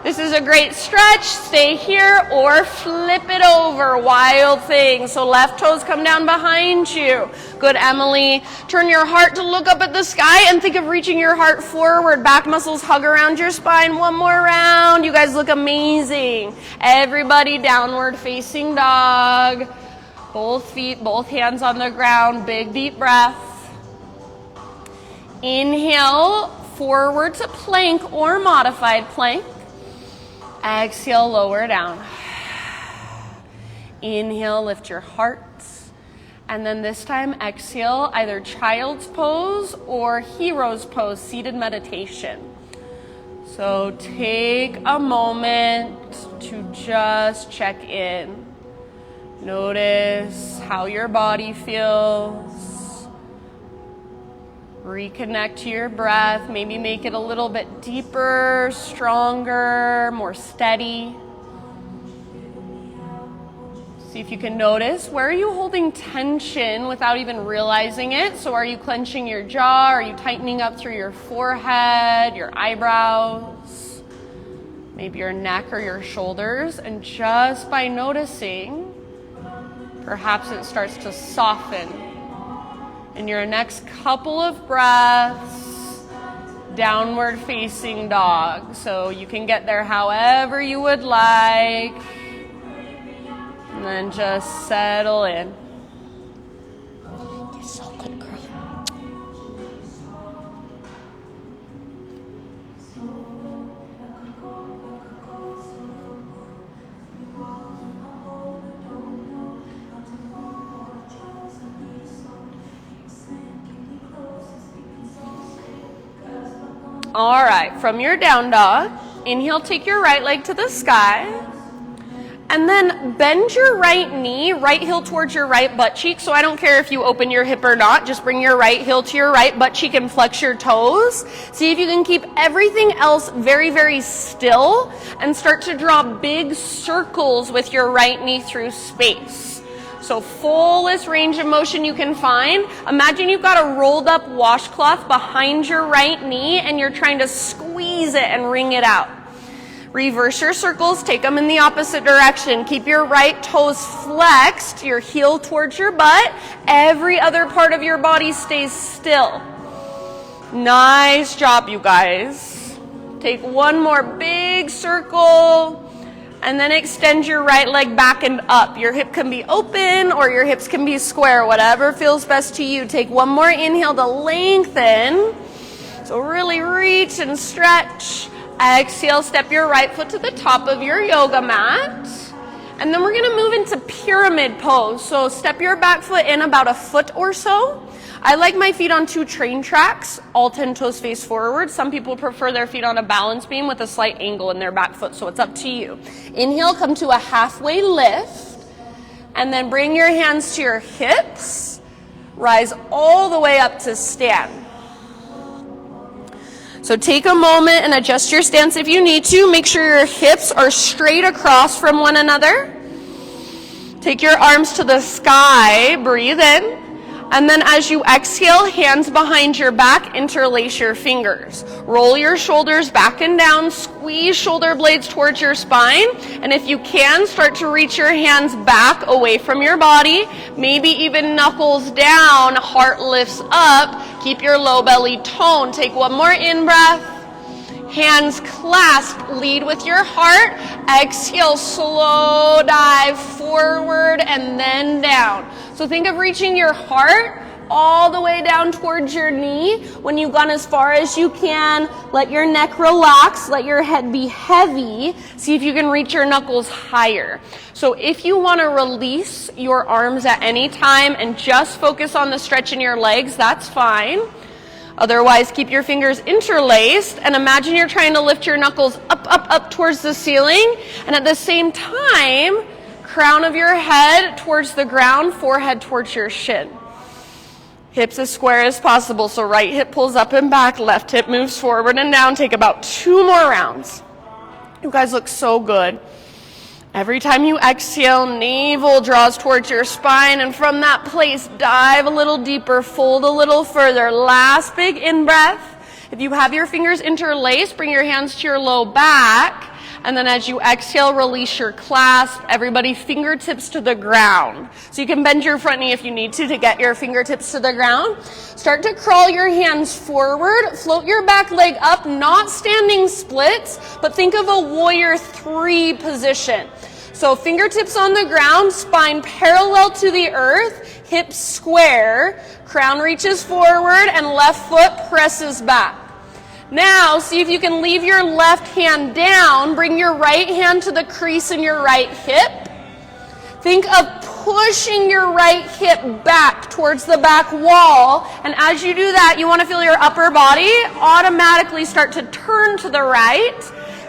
This is a great stretch. Stay here or flip it over. Wild thing. So left toes come down behind you. Good, Emily. Turn your heart to look up at the sky and think of reaching your heart forward. Back muscles hug around your spine. One more round. You guys look amazing. Everybody, downward facing dog. Both feet, both hands on the ground. Big deep breath. Inhale, forward to plank or modified plank. Exhale, lower down. Inhale, lift your heart. And then this time, exhale, either child's pose or hero's pose, seated meditation. So take a moment to just check in. Notice how your body feels. Reconnect to your breath. Maybe make it a little bit deeper, stronger, more steady. See if you can notice, where are you holding tension without even realizing it? So are you clenching your jaw? Are you tightening up through your forehead, your eyebrows, maybe your neck or your shoulders? And just by noticing, perhaps it starts to soften. In your next couple of breaths, downward facing dog. So you can get there however you would like. And then just settle in. You're so good, girl. All right, from your down dog, Inhale, take your right leg to the sky. And then bend your right knee, right heel towards your right butt cheek. So I don't care if you open your hip or not. Just bring your right heel to your right butt cheek and flex your toes. See if you can keep everything else very, very still and start to draw big circles with your right knee through space. So fullest range of motion you can find. Imagine you've got a rolled up washcloth behind your right knee and you're trying to squeeze it and wring it out. Reverse your circles, take them in the opposite direction. Keep your right toes flexed, your heel towards your butt. Every other part of your body stays still. Nice job, you guys. Take one more big circle, and then extend your right leg back and up. Your hip can be open or your hips can be square, whatever feels best to you. Take one more inhale to lengthen. So really reach and stretch. Exhale, step your right foot to the top of your yoga mat. And then we're going to move into pyramid pose. So step your back foot in about a foot or so. I like my feet on 2 train tracks, all 10 toes face forward. Some people prefer their feet on a balance beam with a slight angle in their back foot, so it's up to you. Inhale, come to a halfway lift. And then bring your hands to your hips. Rise all the way up to stand. So take a moment and adjust your stance if you need to. Make sure your hips are straight across from one another. Take your arms to the sky, breathe in. And then as you exhale, hands behind your back, interlace your fingers. Roll your shoulders back and down, squeeze shoulder blades towards your spine. And if you can, start to reach your hands back away from your body. Maybe even knuckles down, heart lifts up. Keep your low belly toned. Take one more in-breath. Hands clasped, lead with your heart. Exhale, slow dive forward and then down. So think of reaching your heart all the way down towards your knee. When you've gone as far as you can, let your neck relax, let your head be heavy. See if you can reach your knuckles higher. So if you want to release your arms at any time and just focus on the stretch in your legs, that's fine. Otherwise, keep your fingers interlaced and imagine you're trying to lift your knuckles up towards the ceiling. And at the same time, crown of your head towards the ground, forehead towards your shin. Hips as square as possible. So right hip pulls up and back, left hip moves forward and down. Take about 2 more rounds. You guys look so good. Every time you exhale, navel draws towards your spine, and from that place, dive a little deeper, fold a little further. Last big in-breath. If you have your fingers interlaced, bring your hands to your low back, and then as you exhale, release your clasp. Everybody, fingertips to the ground. So you can bend your front knee if you need to get your fingertips to the ground. Start to crawl your hands forward, float your back leg up, not standing splits, but think of a warrior 3 position. So fingertips on the ground, spine parallel to the earth, hips square, crown reaches forward, and left foot presses back. Now, see if you can leave your left hand down, bring your right hand to the crease in your right hip. Think of pushing your right hip back towards the back wall, and as you do that, you want to feel your upper body automatically start to turn to the right.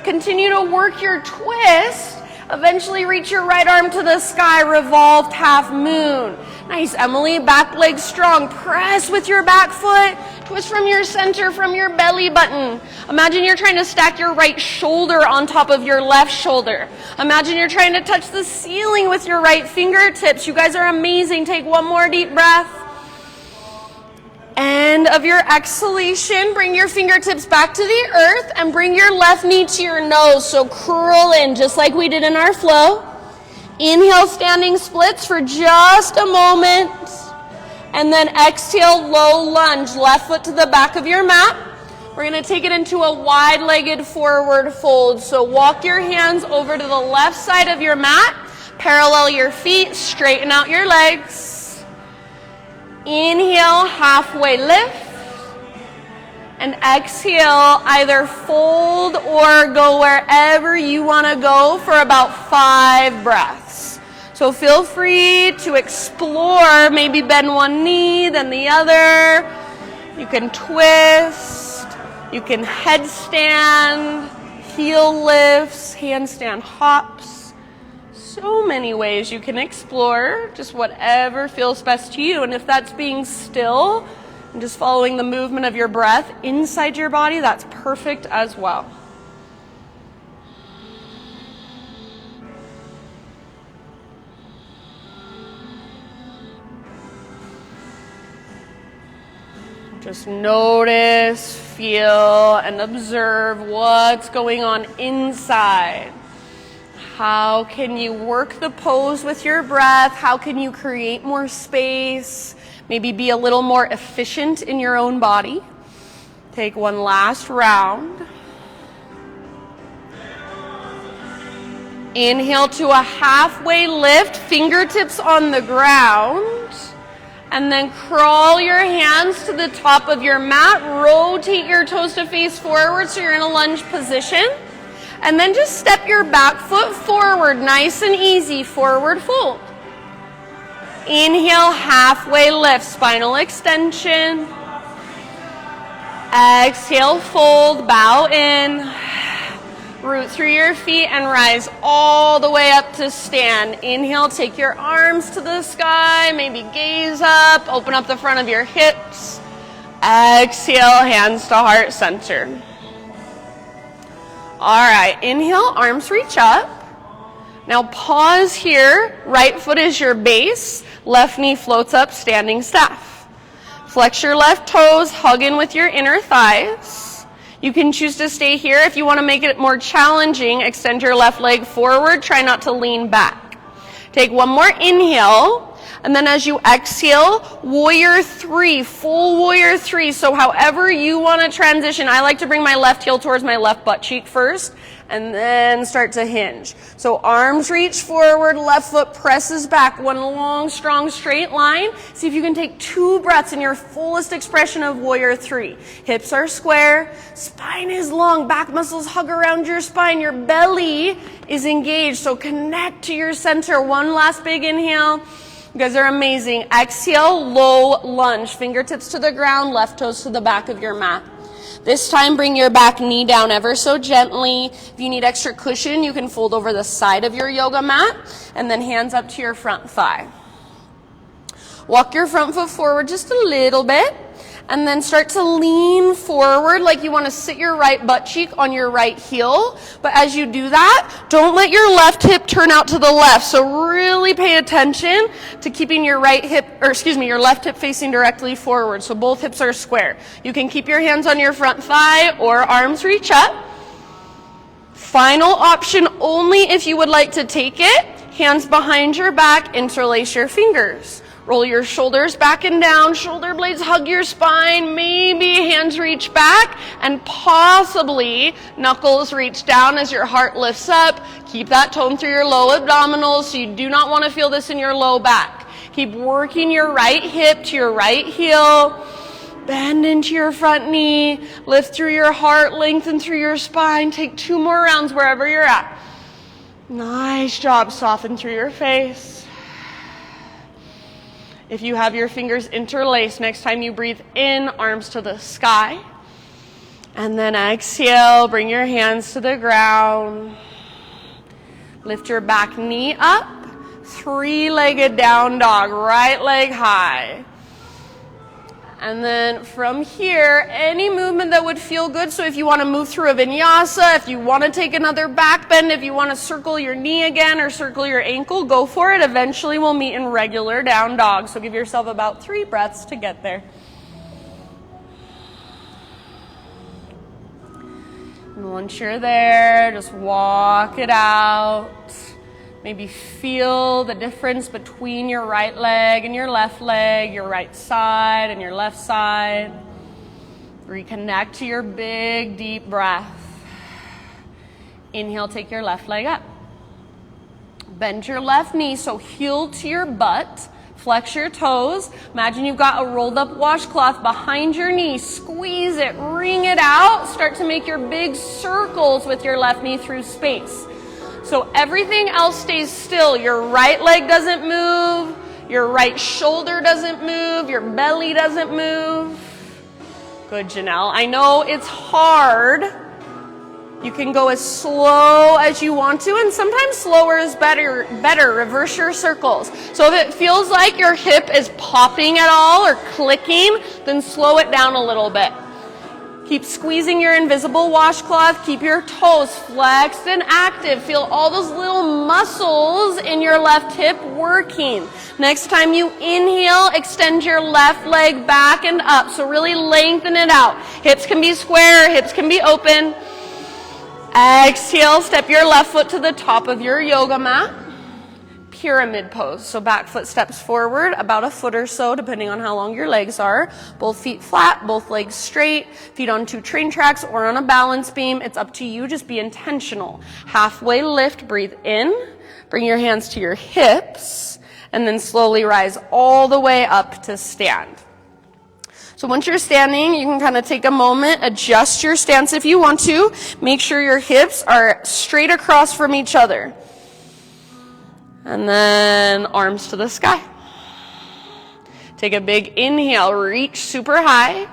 Continue to work your twist. Eventually reach your right arm to the sky, revolved half moon. Nice, Emily. Back leg strong. Press with your back foot. Twist from your center, from your belly button. Imagine you're trying to stack your right shoulder on top of your left shoulder. Imagine you're trying to touch the ceiling with your right fingertips. You guys are amazing. Take one more deep breath. End of your exhalation, bring your fingertips back to the earth and bring your left knee to your nose. So curl in just like we did in our flow. Inhale, standing splits for just a moment. And then exhale, low lunge, left foot to the back of your mat. We're going to take it into a wide-legged forward fold. So walk your hands over to the left side of your mat. Parallel your feet, straighten out your legs. Inhale, halfway lift, and exhale, either fold or go wherever you want to go for about 5 breaths. So feel free to explore, maybe bend one knee, then the other. You can twist, you can headstand, heel lifts, handstand hops. So many ways you can explore, just whatever feels best to you. And if that's being still and just following the movement of your breath inside your body, that's perfect as well. Just notice, feel, and observe what's going on inside. How can you work the pose with your breath? How can you create more space? Maybe be a little more efficient in your own body. Take one last round. Inhale to a halfway lift, fingertips on the ground. And then crawl your hands to the top of your mat. Rotate your toes to face forward so you're in a lunge position. And then just step your back foot forward, nice and easy, forward fold. Inhale, halfway lift, spinal extension. Exhale, fold, bow in. Root through your feet and rise all the way up to stand. Inhale, take your arms to the sky, maybe gaze up, open up the front of your hips. Exhale, hands to heart center. All right, inhale, arms reach up. Now pause here, right foot is your base, left knee floats up, standing staff. Flex your left toes, hug in with your inner thighs. You can choose to stay here. If you want to make it more challenging, extend your left leg forward. Try not to lean back. Take one more inhale. And then as you exhale, warrior three, full warrior three. So however you want to transition, I like to bring my left heel towards my left butt cheek first and then start to hinge. So arms reach forward, left foot presses back, one long, strong, straight line. See if you can take 2 breaths in your fullest expression of warrior three. Hips are square, spine is long, back muscles hug around your spine, your belly is engaged. So connect to your center. One last big inhale. You guys are amazing. Exhale, low lunge. Fingertips to the ground, left toes to the back of your mat. This time, bring your back knee down ever so gently. If you need extra cushion, you can fold over the side of your yoga mat and then hands up to your front thigh. Walk your front foot forward just a little bit and then start to lean forward like you want to sit your right butt cheek on your right heel. But as you do that, don't let your left hip turn out to the left. So really pay attention to keeping your your left hip facing directly forward. So both hips are square. You can keep your hands on your front thigh or arms reach up. Final option only if you would like to take it. Hands behind your back, interlace your fingers. Roll your shoulders back and down, shoulder blades hug your spine, maybe hands reach back, and possibly knuckles reach down as your heart lifts up. Keep that tone through your low abdominals, so you do not want to feel this in your low back. Keep working your right hip to your right heel. Bend into your front knee, lift through your heart, lengthen through your spine. Take 2 more rounds wherever you're at. Nice job, soften through your face. If you have your fingers interlaced, next time you breathe in, arms to the sky. And then exhale, bring your hands to the ground. Lift your back knee up. 3-legged down dog, right leg high. And then from here, any movement that would feel good. So if you want to move through a vinyasa, if you want to take another back bend, if you want to circle your knee again or circle your ankle, go for it. Eventually we'll meet in regular down dog. So give yourself about 3 breaths to get there. And once you're there, just walk it out. Maybe feel the difference between your right leg and your left leg, your right side and your left side. Reconnect to your big, deep breath. Inhale, take your left leg up. Bend your left knee, so heel to your butt. Flex your toes. Imagine you've got a rolled up washcloth behind your knee. Squeeze it, wring it out. Start to make your big circles with your left knee through space. So everything else stays still. Your right leg doesn't move. Your right shoulder doesn't move. Your belly doesn't move. Good, Janelle. I know it's hard, You can go as slow as you want to, and sometimes slower is better. Reverse your circles. So if it feels like your hip is popping at all or clicking, then slow it down a little bit. Keep squeezing your invisible washcloth. Keep your toes flexed and active. Feel all those little muscles in your left hip working. Next time you inhale, extend your left leg back and up. So really lengthen it out. Hips can be square, hips can be open. Exhale, step your left foot to the top of your yoga mat. Pyramid pose. So back foot steps forward about a foot or so, depending on how long your legs are. Both feet flat, both legs straight, feet on 2 train tracks or on a balance beam. It's up to you. Just be intentional. Halfway lift, breathe in. Bring your hands to your hips, and then slowly rise all the way up to stand. So once you're standing, you can kind of take a moment, adjust your stance if you want to. Make sure your hips are straight across from each other. And then arms to the sky. Take a big inhale, reach super high.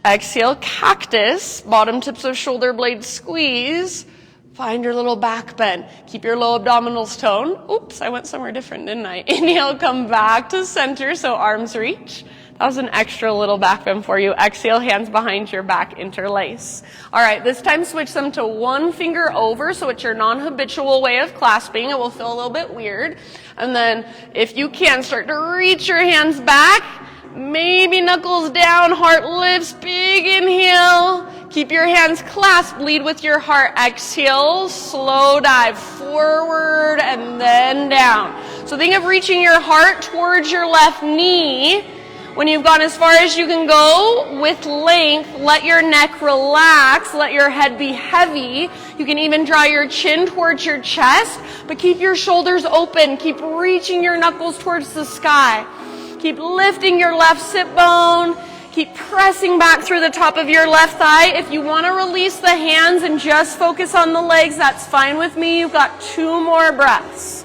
Exhale, cactus, bottom tips of shoulder blades squeeze. Find your little back bend. Keep your low abdominals toned. Oops, I went somewhere different, didn't I? Inhale, come back to center, so arms reach. That was an extra little back bend for you. Exhale, hands behind your back, interlace. All right, this time switch them to one finger over, so it's your non-habitual way of clasping. It will feel a little bit weird. And then, if you can, start to reach your hands back. Maybe knuckles down, heart lifts, big inhale. Keep your hands clasped, lead with your heart. Exhale, slow dive forward and then down. So think of reaching your heart towards your left knee. When you've gone as far as you can go with length, let your neck relax, let your head be heavy. You can even draw your chin towards your chest, but keep your shoulders open. Keep reaching your knuckles towards the sky. Keep lifting your left sit bone. Keep pressing back through the top of your left thigh. If you want to release the hands and just focus on the legs, that's fine with me. You've got 2 more breaths.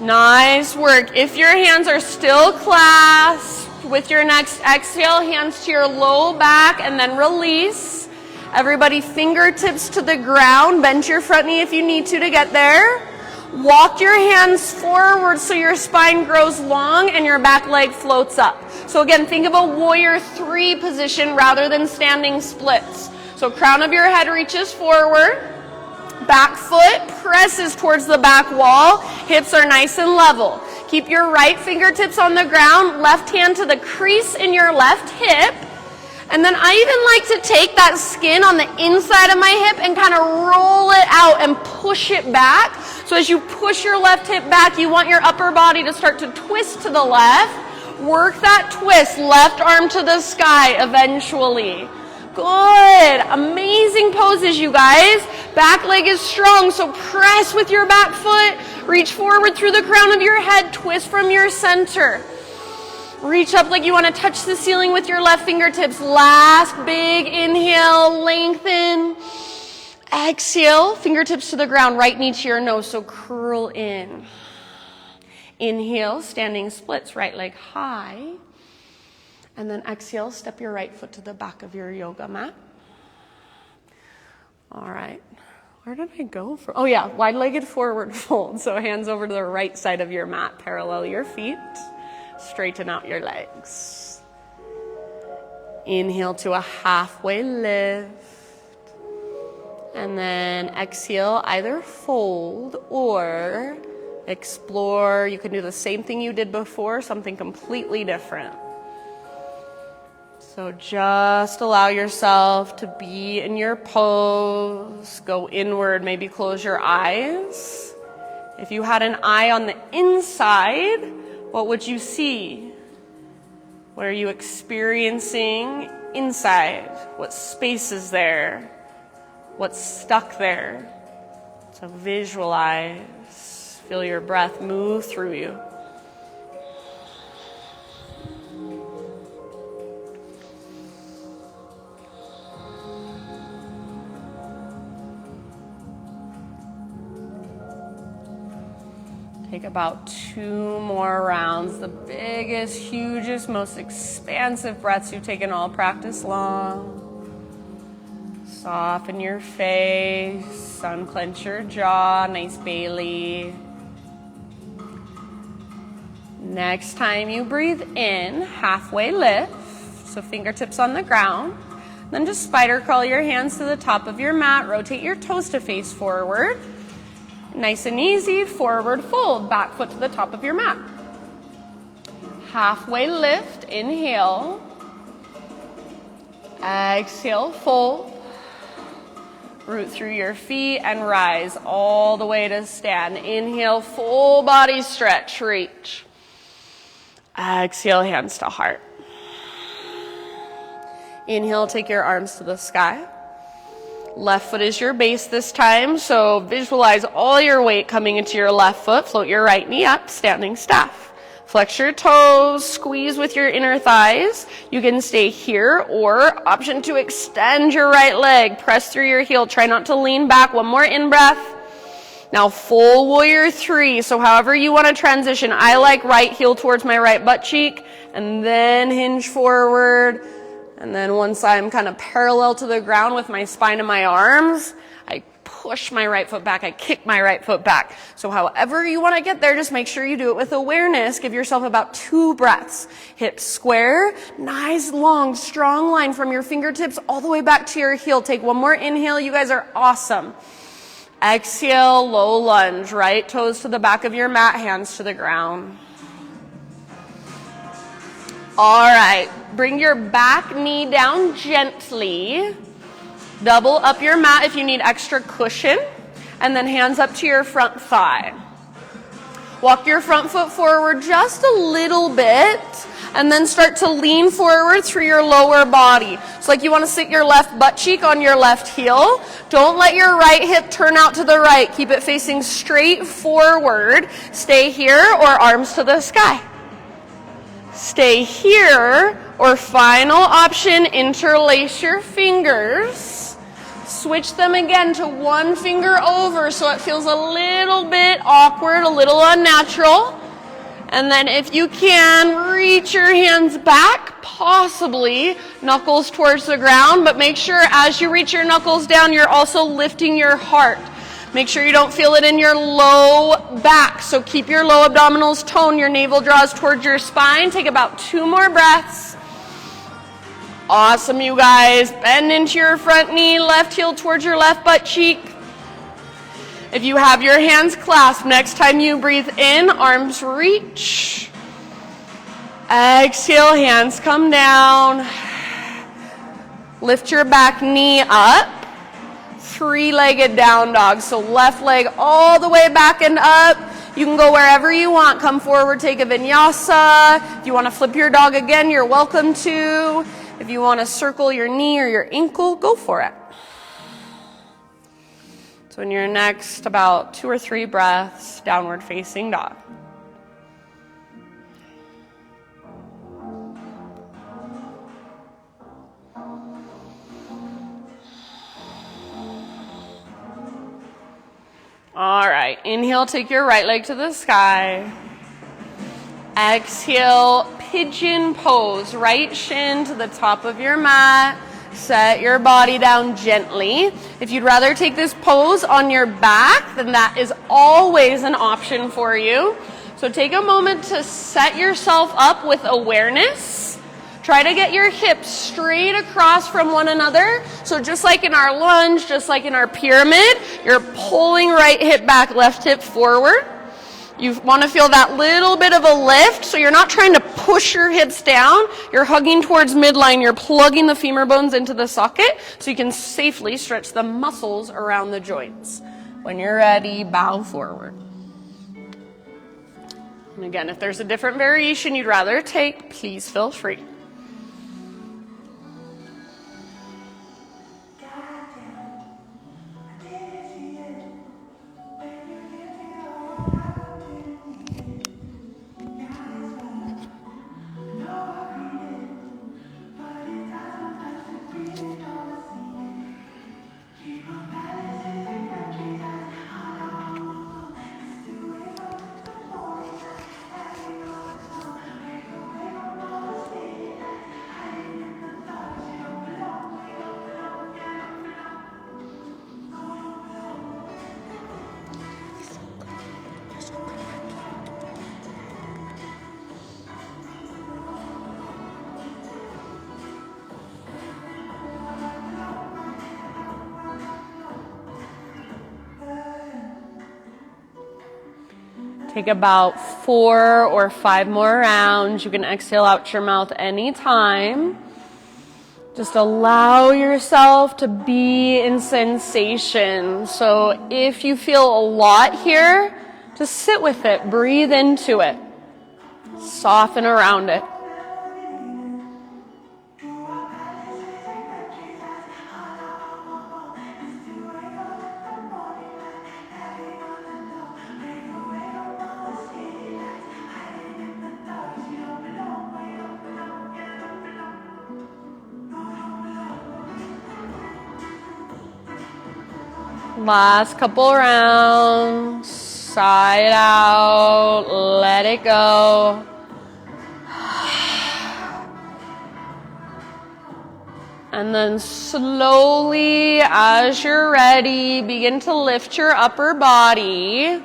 Nice work. If your hands are still clasped, with your next exhale, hands to your low back and then release. Everybody, fingertips to the ground. Bend your front knee if you need to get there. Walk your hands forward so your spine grows long and your back leg floats up. So again, think of a warrior 3 position rather than standing splits. So crown of your head reaches forward. Back foot presses towards the back wall. Hips are nice and level. Keep your right fingertips on the ground. Left hand to the crease in your left hip. And then I even like to take that skin on the inside of my hip and kind of roll it out and push it back. So as you push your left hip back, you want your upper body to start to twist to the left. Work that twist, left arm to the sky eventually. Good. Amazing poses, you guys. Back leg is strong, so press with your back foot. Reach forward through the crown of your head. Twist from your center. Reach up like you want to touch the ceiling with your left fingertips. Last big inhale, lengthen. Exhale, fingertips to the ground, right knee to your nose, so curl in. Inhale, standing splits, right leg high. And then exhale, step your right foot to the back of your yoga mat. All right. Where did I go from? Oh yeah, wide-legged forward fold. So hands over to the right side of your mat, parallel your feet. Straighten out your legs. Inhale to a halfway lift. And then exhale, either fold or explore. You can do the same thing you did before, something completely different. So just allow yourself to be in your pose. Go inward, maybe close your eyes. If you had an eye on the inside, what would you see? What are you experiencing inside? What space is there? What's stuck there? So visualize. Feel your breath move through you. Take about 2 more rounds. The biggest, hugest, most expansive breaths you've taken all practice long. Soften your face, unclench your jaw, nice Bailey. Next time you breathe in, halfway lift, so fingertips on the ground. Then just spider crawl your hands to the top of your mat, rotate your toes to face forward. Nice and easy, forward fold, back foot to the top of your mat. Halfway lift, inhale. Exhale, fold. Root through your feet and rise all the way to stand. Inhale, full body stretch, reach. Exhale, hands to heart. Inhale, take your arms to the sky. Left foot is your base this time, so visualize all your weight coming into your left foot. Float your right knee up, standing staff. Flex your toes, squeeze with your inner thighs. You can stay here, or option to extend your right leg. Press through your heel, try not to lean back. One more in-breath. Now full warrior 3, so however you want to transition. I like right heel towards my right butt cheek, and then hinge forward. And then once I'm kind of parallel to the ground with my spine and my arms, I push my right foot back, I kick my right foot back. So however you want to get there, just make sure you do it with awareness. Give yourself about 2 breaths. Hips square, nice long strong line from your fingertips all the way back to your heel. Take one more inhale, you guys are awesome. Exhale, low lunge, right toes to the back of your mat, hands to the ground. All right, bring your back knee down gently. Double up your mat if you need extra cushion. And then hands up to your front thigh. Walk your front foot forward just a little bit. And then start to lean forward through your lower body. It's like you want to sit your left butt cheek on your left heel. Don't let your right hip turn out to the right. Keep it facing straight forward. Stay here or arms to the sky. Stay here, or final option, interlace your fingers. Switch them again to one finger over so it feels a little bit awkward, a little unnatural. And then if you can, reach your hands back, possibly knuckles towards the ground, but make sure as you reach your knuckles down, you're also lifting your heart. Make sure you don't feel it in your low back. So keep your low abdominals toned. Your navel draws towards your spine. Take about 2 more breaths. Awesome, you guys. Bend into your front knee, left heel towards your left butt cheek. If you have your hands clasped, next time you breathe in, arms reach. Exhale, hands come down. Lift your back knee up. 3-legged down dog. So left leg all the way back and up. You can go wherever you want. Come forward, take a vinyasa. If you want to flip your dog again, you're welcome to. If you want to circle your knee or your ankle, go for it. So in your next about 2 or 3 breaths, downward facing dog. All right, inhale, take your right leg to the sky. Exhale, pigeon pose, right shin to the top of your mat. Set your body down gently. If you'd rather take this pose on your back, then that is always an option for you. So take a moment to set yourself up with awareness. Try to get your hips straight across from one another. So just like in our lunge, just like in our pyramid, you're pulling right hip back, left hip forward. You want to feel that little bit of a lift, so you're not trying to push your hips down. You're hugging towards midline. You're plugging the femur bones into the socket so you can safely stretch the muscles around the joints. When you're ready, bow forward. And again, if there's a different variation you'd rather take, please feel free. Take about 4 or 5 more rounds. You can exhale out your mouth anytime. Just allow yourself to be in sensation. So if you feel a lot here, just sit with it, breathe into it, soften around it. Last couple rounds, sigh it out, let it go. And then slowly, as you're ready, begin to lift your upper body.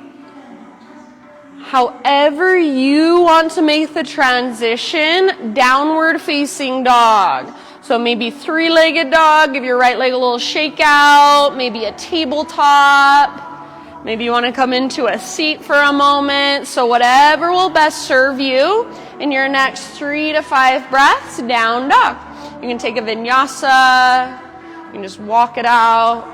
However you want to make the transition, downward facing dog. So maybe 3-legged dog, give your right leg a little shake out, maybe a tabletop. Maybe you want to come into a seat for a moment. So whatever will best serve you in your next 3 to 5 breaths, down dog. You can take a vinyasa, you can just walk it out.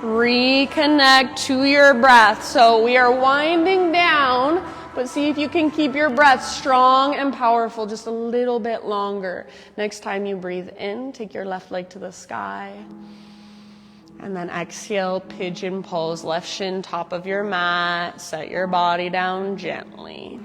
Reconnect to your breath. So we are winding down, but see if you can keep your breath strong and powerful just a little bit longer. Next time you breathe in, take your left leg to the sky. And then exhale, pigeon pose, left shin top of your mat. Set your body down gently.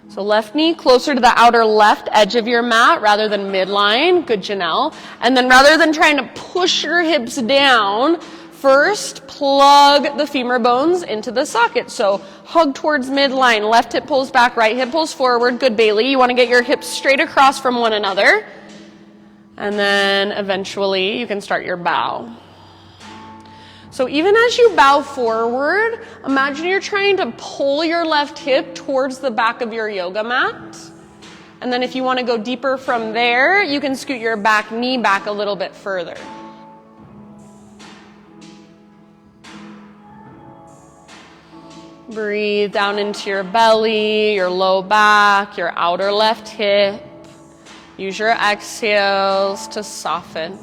So left knee closer to the outer left edge of your mat rather than midline. Good, Janelle. And then rather than trying to push your hips down, first plug the femur bones into the socket. So hug towards midline. Left hip pulls back, right hip pulls forward. Good, Bailey. You want to get your hips straight across from one another. And then eventually you can start your bow. So even as you bow forward, imagine you're trying to pull your left hip towards the back of your yoga mat. And then if you want to go deeper from there, you can scoot your back knee back a little bit further. Breathe down into your belly, your low back, your outer left hip. Use your exhales to soften.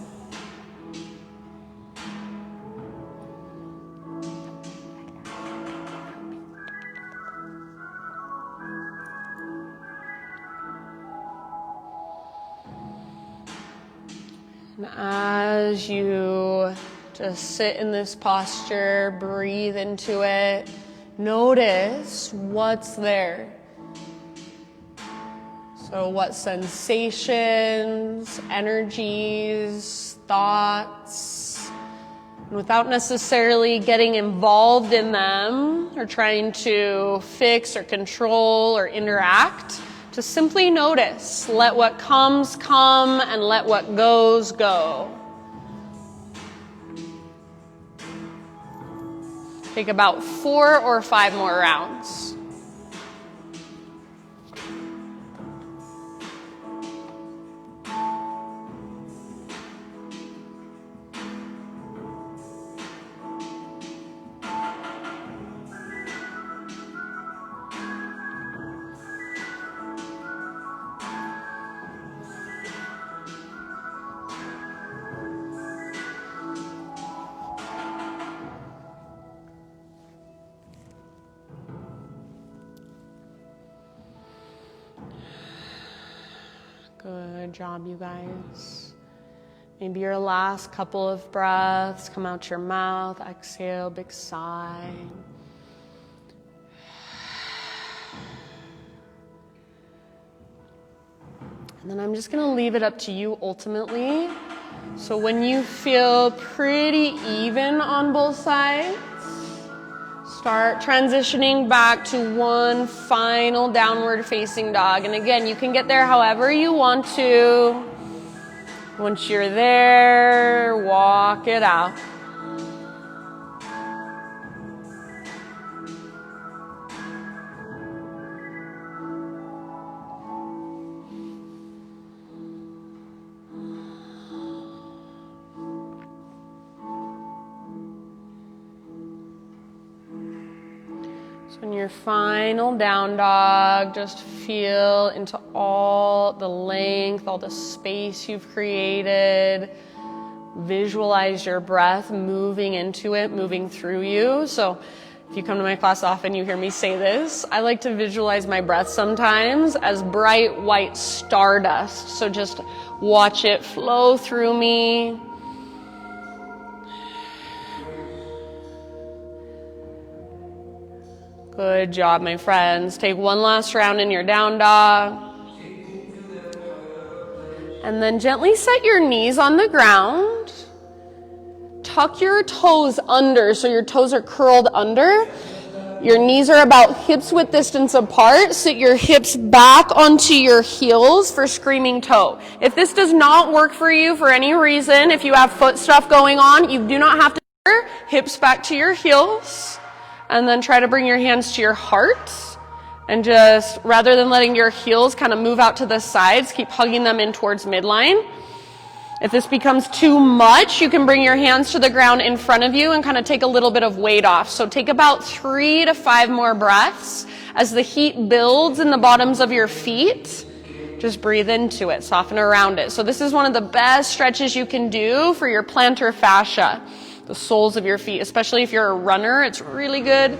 And as you just sit in this posture, breathe into it, notice what's there. So what sensations, energies, thoughts, and without necessarily getting involved in them or trying to fix or control or interact, just simply notice. Let what comes come and let what goes go. Take about 4 or 5 more rounds. Good job, you guys. Maybe your last couple of breaths, come out your mouth, exhale, big sigh. And then I'm just going to leave it up to you ultimately. So when you feel pretty even on both sides, start transitioning back to one final downward facing dog. And again, you can get there however you want to. Once you're there, walk it out. And your final down dog, just feel into all the length, all the space you've created. Visualize your breath moving into it, moving through you. So if you come to my class often, you hear me say this. I like to visualize my breath sometimes as bright white stardust. So just watch it flow through me. Good job, my friends. Take one last round in your down dog. And then gently set your knees on the ground. Tuck your toes under, so your toes are curled under. Your knees are about hips width distance apart. Sit your hips back onto your heels for screaming toe. If this does not work for you for any reason, if you have foot stuff going on, you do not have to hips back to your heels. And then try to bring your hands to your heart. And just, rather than letting your heels kind of move out to the sides, keep hugging them in towards midline. If this becomes too much, you can bring your hands to the ground in front of you and kind of take a little bit of weight off. So take about 3 to 5 more breaths. As the heat builds in the bottoms of your feet, just breathe into it, soften around it. So this is one of the best stretches you can do for your plantar fascia, the soles of your feet, especially if you're a runner. It's really good.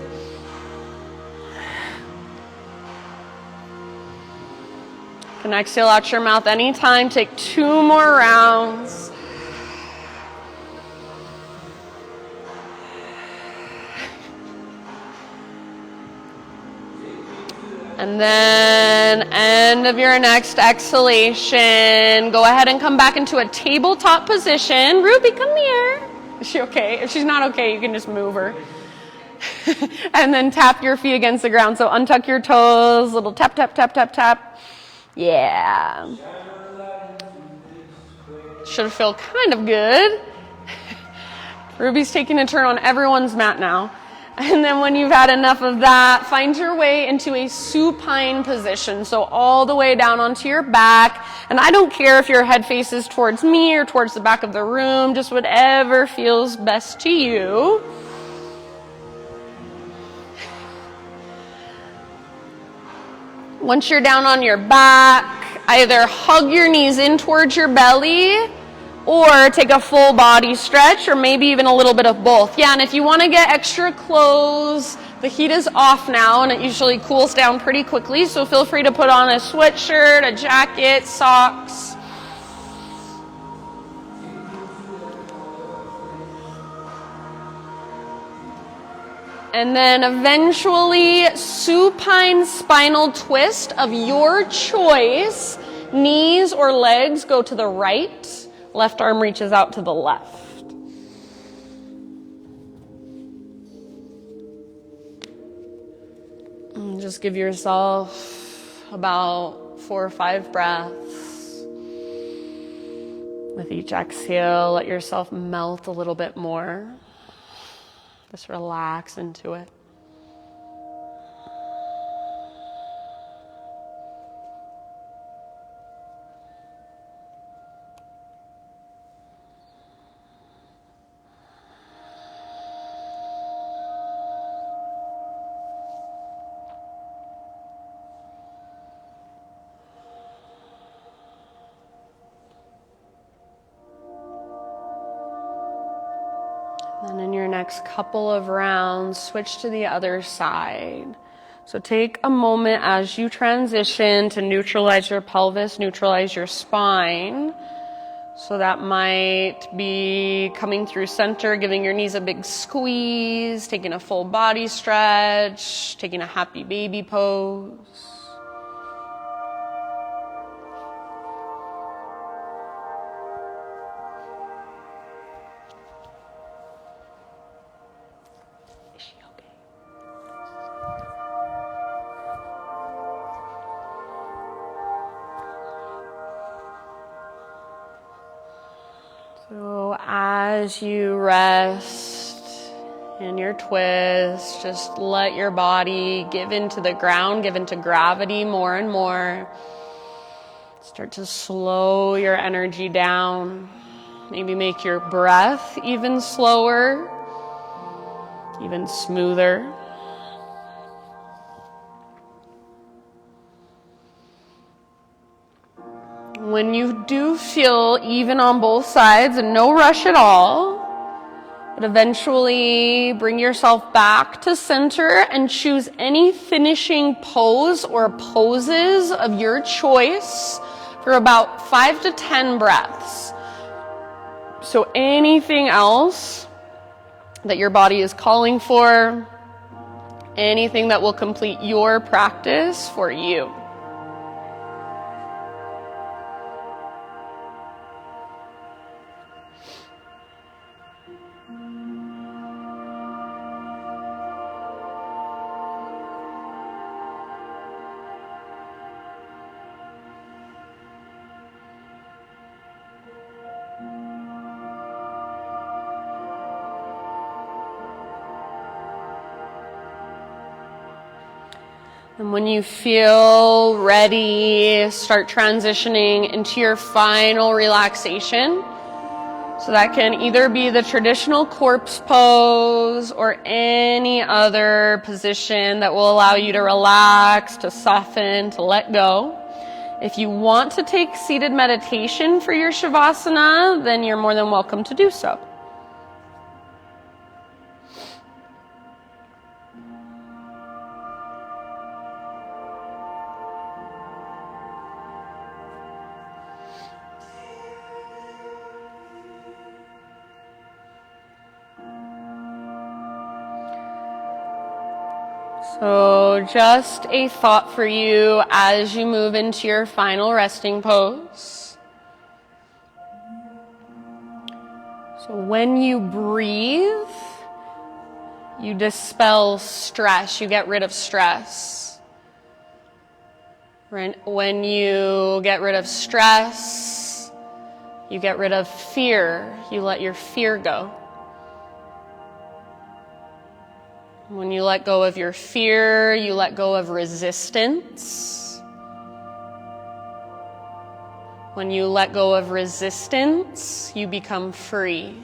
You can exhale out your mouth anytime. Take 2 more rounds. And then end of your next exhalation, go ahead and come back into a tabletop position. Ruby, come here. Is she okay? If she's not okay, you can just move her. And then tap your feet against the ground. So untuck your toes, little tap, tap, tap, tap, tap. Yeah. Should feel kind of good. Ruby's taking a turn on everyone's mat now. And then when you've had enough of that, find your way into a supine position. So all the way down onto your back. And I don't care if your head faces towards me or towards the back of the room, just whatever feels best to you. Once you're down on your back, either hug your knees in towards your belly or take a full body stretch, or maybe even a little bit of both. Yeah, and if you want to get extra clothes, the heat is off now and it usually cools down pretty quickly, so feel free to put on a sweatshirt, a jacket, socks. And then eventually, supine spinal twist of your choice. Knees or legs go to the right. Left arm reaches out to the left. And just give yourself about 4 or 5 breaths. With each exhale, let yourself melt a little bit more. Just relax into it. Then in your next couple of rounds, switch to the other side. So take a moment as you transition to neutralize your pelvis, neutralize your spine. So that might be coming through center, giving your knees a big squeeze, taking a full body stretch, taking a happy baby pose. So as you rest in your twist, just let your body give into the ground, give into gravity more and more. Start to slow your energy down. Maybe make your breath even slower, even smoother. When you do feel even on both sides, and no rush at all, but eventually bring yourself back to center and choose any finishing pose or poses of your choice for about 5 to 10 breaths. So anything else that your body is calling for, anything that will complete your practice for you. And when you feel ready, start transitioning into your final relaxation. So that can either be the traditional corpse pose or any other position that will allow you to relax, to soften, to let go. If you want to take seated meditation for your Shavasana, then you're more than welcome to do so. So just a thought for you as you move into your final resting pose. So when you breathe, you dispel stress, you get rid of stress. When you get rid of stress, you get rid of fear, you let your fear go. When you let go of your fear, you let go of resistance. When you let go of resistance, you become free.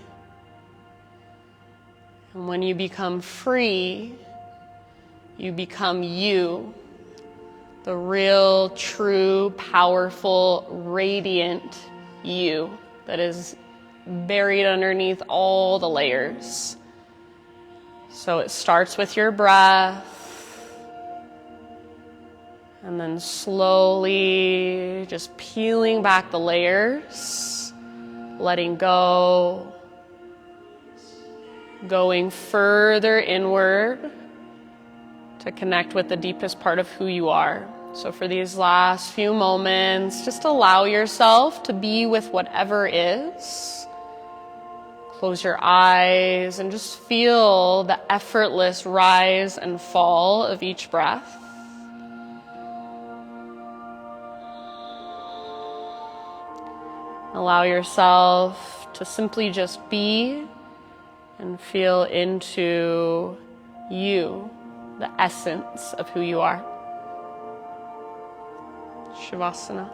And when you become free, you become you, the real, true, powerful, radiant you that is buried underneath all the layers. So it starts with your breath, and then slowly just peeling back the layers, letting go, going further inward to connect with the deepest part of who you are. So for these last few moments, just allow yourself to be with whatever is. Close your eyes and just feel the effortless rise and fall of each breath. Allow yourself to simply just be and feel into you, the essence of who you are. Shavasana.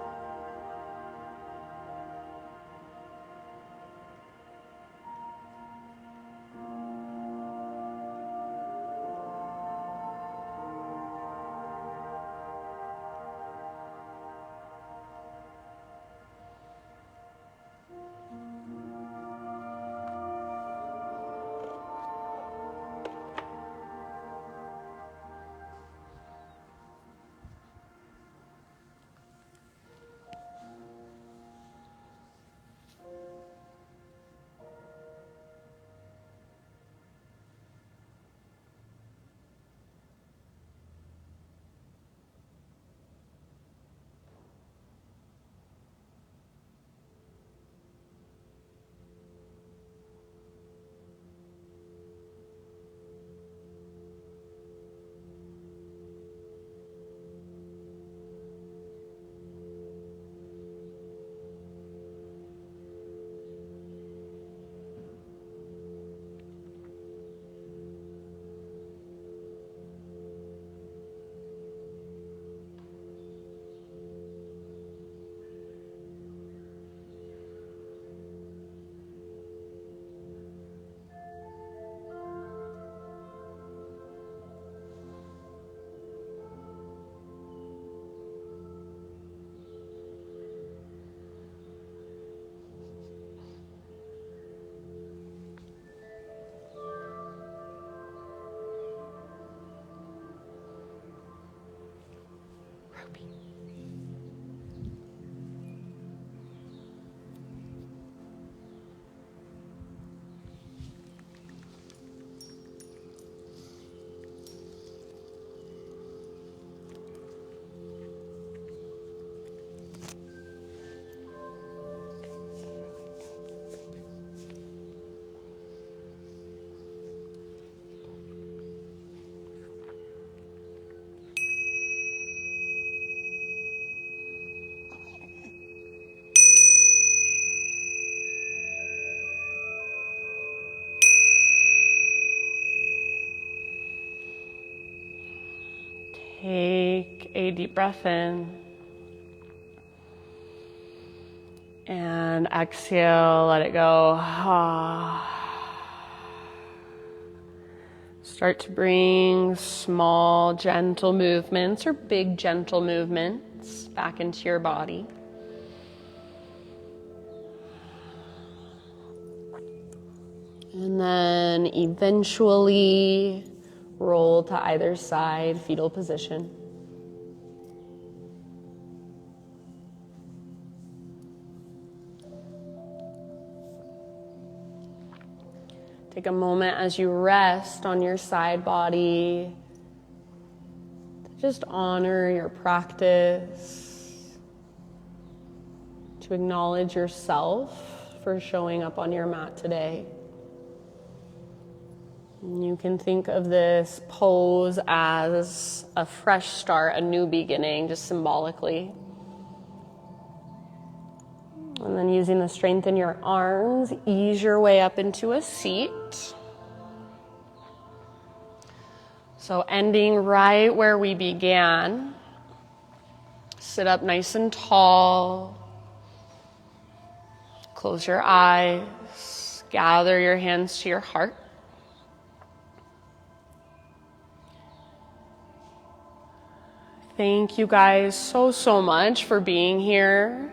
a deep breath in. And exhale, let it go. Start to bring small, gentle movements or big, gentle movements back into your body. And then eventually roll to either side, fetal position. Take a moment as you rest on your side body to just honor your practice, to acknowledge yourself for showing up on your mat today. And you can think of this pose as a fresh start, a new beginning, just symbolically. And then using the strength in your arms, ease your way up into a seat. So ending right where we began. Sit up nice and tall. Close your eyes. Gather your hands to your heart. Thank you guys so much for being here,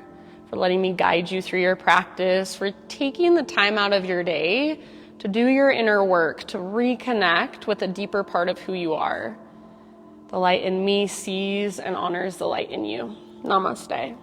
for letting me guide you through your practice, for taking the time out of your day to do your inner work, to reconnect with a deeper part of who you are. The light in me sees and honors the light in you. Namaste.